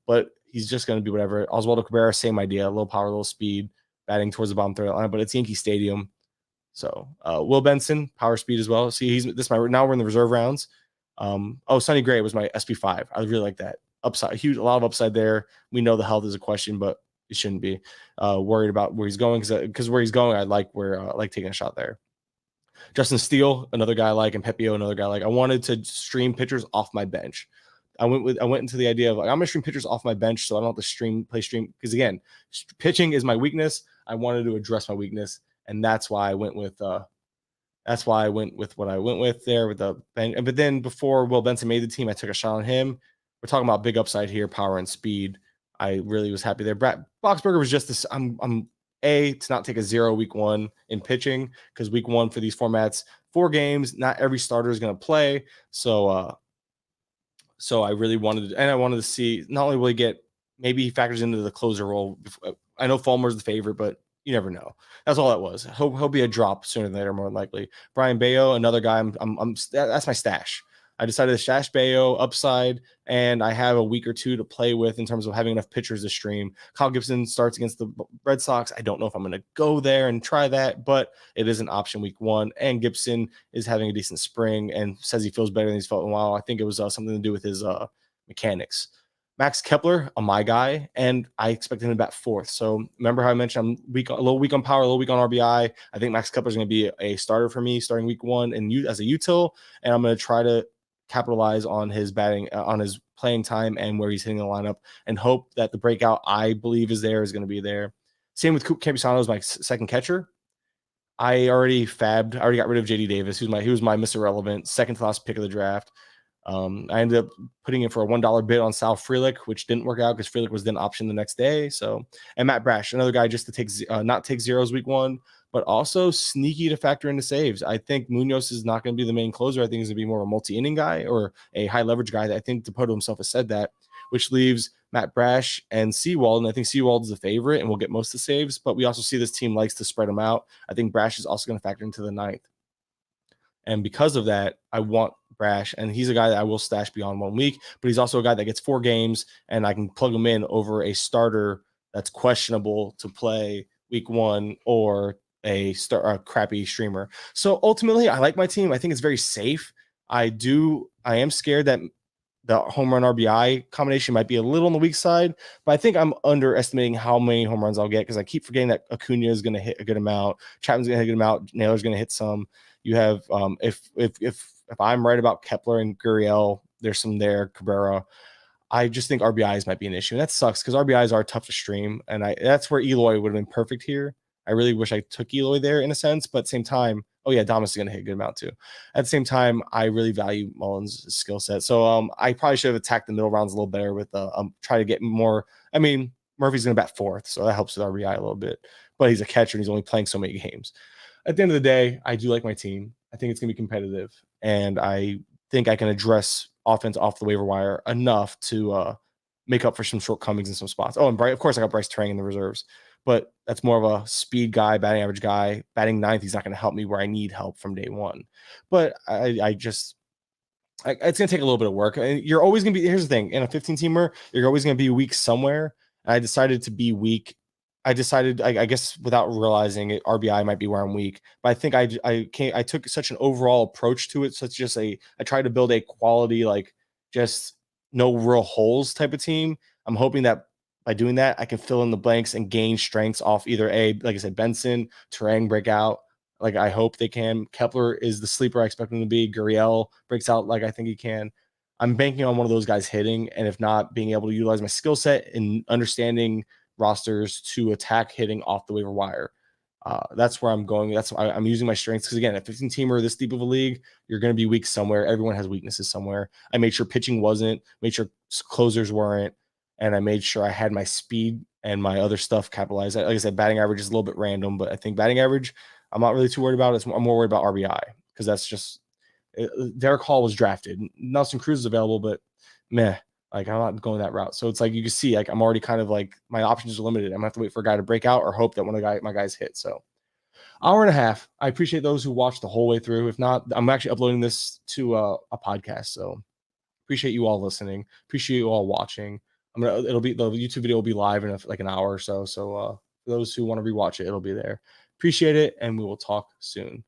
[SPEAKER 1] but he's just going to be whatever. Oswaldo Cabrera, same idea, a little power, a little speed, batting towards the bottom 3rd lineup, but it's Yankee Stadium. So Will Benson, power, speed as well. See, now we're in the reserve rounds. Sonny Gray was my SP5. I really like that. Upside, a lot of upside there. We know the health is a question, but it shouldn't be worried about where he's going, because where he's going, I like taking a shot there. Justin Steele, another guy I like, and Pepio, another guy I like. I wanted to stream pitchers off my bench. I went into the idea of like, I'm gonna stream pitchers off my bench, so I don't have to play stream, because again, pitching is my weakness. I wanted to address my weakness, and that's why I went with what I went with there with the bench. But then before Will Benson made the team, I took a shot on him. We're talking about big upside here, power and speed. I really was happy there. Brad Boxberger was just this. I'm to not take a 0 week 1 in pitching, because week 1 for these formats, 4 games, not every starter is going to play. So I really wanted to see, not only will he get, maybe he factors into the closer role. I know Fulmer's the favorite, but you never know. That's all that was. He'll be a drop sooner than later, more than likely. Brian Bayo, another guy. That's my stash. I decided to stash Bayo upside, and I have a week or 2 to play with in terms of having enough pitchers to stream. Kyle Gibson starts against the Red Sox. I don't know if I'm going to go there and try that, but it is an option week 1. And Gibson is having a decent spring and says he feels better than he's felt in a while. I think it was something to do with his mechanics. Max Kepler, my guy, and I expected him to bat 4th. So remember how I mentioned I'm a little weak on power, a little weak on RBI. I think Max Kepler is going to be a starter for me starting week 1 and as a util, and I'm going to try to capitalize on his batting, on his playing time, and where he's hitting the lineup, and hope that the breakout I believe is going to be there. Same with Coop Campusano as my second catcher. I already got rid of JD Davis, he was my Mr. Relevant, second to last pick of the draft. I ended up putting in for a $1 bid on Sal Frelick, which didn't work out because Frelick was then optioned the next day. So, and Matt Brash, another guy just to take not take zeros week 1, but also sneaky to factor into saves. I think Munoz is not going to be the main closer. I think he's going to be more of a multi-inning guy or a high leverage guy. That I think Dipoto himself has said that, which leaves Matt Brash and Sewald. And I think Sewald is the favorite and will get most of the saves, but we also see this team likes to spread them out. I think Brash is also going to factor into the ninth. And because of that, I want Brash, and he's a guy that I will stash beyond 1 week, but he's also a guy that gets 4 games, and I can plug him in over a starter that's questionable to play week 1 or a crappy streamer. So ultimately, I like my team. I think it's very safe. I am scared that the home run RBI combination might be a little on the weak side, but I think I'm underestimating how many home runs I'll get because I keep forgetting that Acuna is going to hit a good amount, Chapman's going to hit a good amount, Naylor's going to hit some. You have if I'm right about Kepler and Gurriel, there's some there, Cabrera. I just think RBIs might be an issue. And that sucks because RBIs are tough to stream. And that's where Eloy would have been perfect here. I really wish I took Eloy there in a sense, but at the same time, oh yeah, Damas is going to hit a good amount too. At the same time, I really value Mullins' skill set. So I probably should have attacked the middle rounds a little better with try to get more. I mean, Murphy's going to bat 4th, so that helps with RBI a little bit. But he's a catcher and he's only playing so many games. At the end of the day, I do like my team. I think it's going to be competitive, and I think I can address offense off the waiver wire enough to make up for some shortcomings in some spots. Oh, and of course, I got Bryce Turang in the reserves, but that's more of a speed guy, batting average guy. Batting 9th, he's not going to help me where I need help from day 1. But it's going to take a little bit of work. And you're always going to be, here's the thing, in a 15-teamer, you're always going to be weak somewhere. And I decided to be weak. I guess without realizing it, RBI might be where I'm weak, but I think I took such an overall approach to it. So it's just I tried to build a quality, like just no real holes type of team. I'm hoping that by doing that, I can fill in the blanks and gain strengths off either like I said, Benson, Turang break out. Like I hope they can. Kepler is the sleeper I expect him to be. Gurriel breaks out like I think he can. I'm banking on one of those guys hitting, and if not, being able to utilize my skill set and understanding rosters to attack hitting off the waiver wire. That's where I'm going. I'm using my strengths because again, a 15-teamer this deep of a league, you're going to be weak somewhere. Everyone has weaknesses somewhere. I made sure pitching wasn't, made sure closers weren't, and I made sure I had my speed and my other stuff capitalized. Like I said, batting average is a little bit random, but I think batting average, I'm not really too worried about it. I'm more worried about RBI because that's just Derek Hall was drafted. Nelson Cruz is available, but meh. Like I'm not going that route. So it's like you can see, like I'm already kind of like my options are limited. I'm gonna have to wait for a guy to break out or hope that one of my guys hit. So hour and a half. I appreciate those who watched the whole way through. If not, I'm actually uploading this to a podcast. So appreciate you all listening. Appreciate you all watching. The YouTube video will be live in like an hour or so. So for those who want to rewatch it, it'll be there. Appreciate it, and we will talk soon.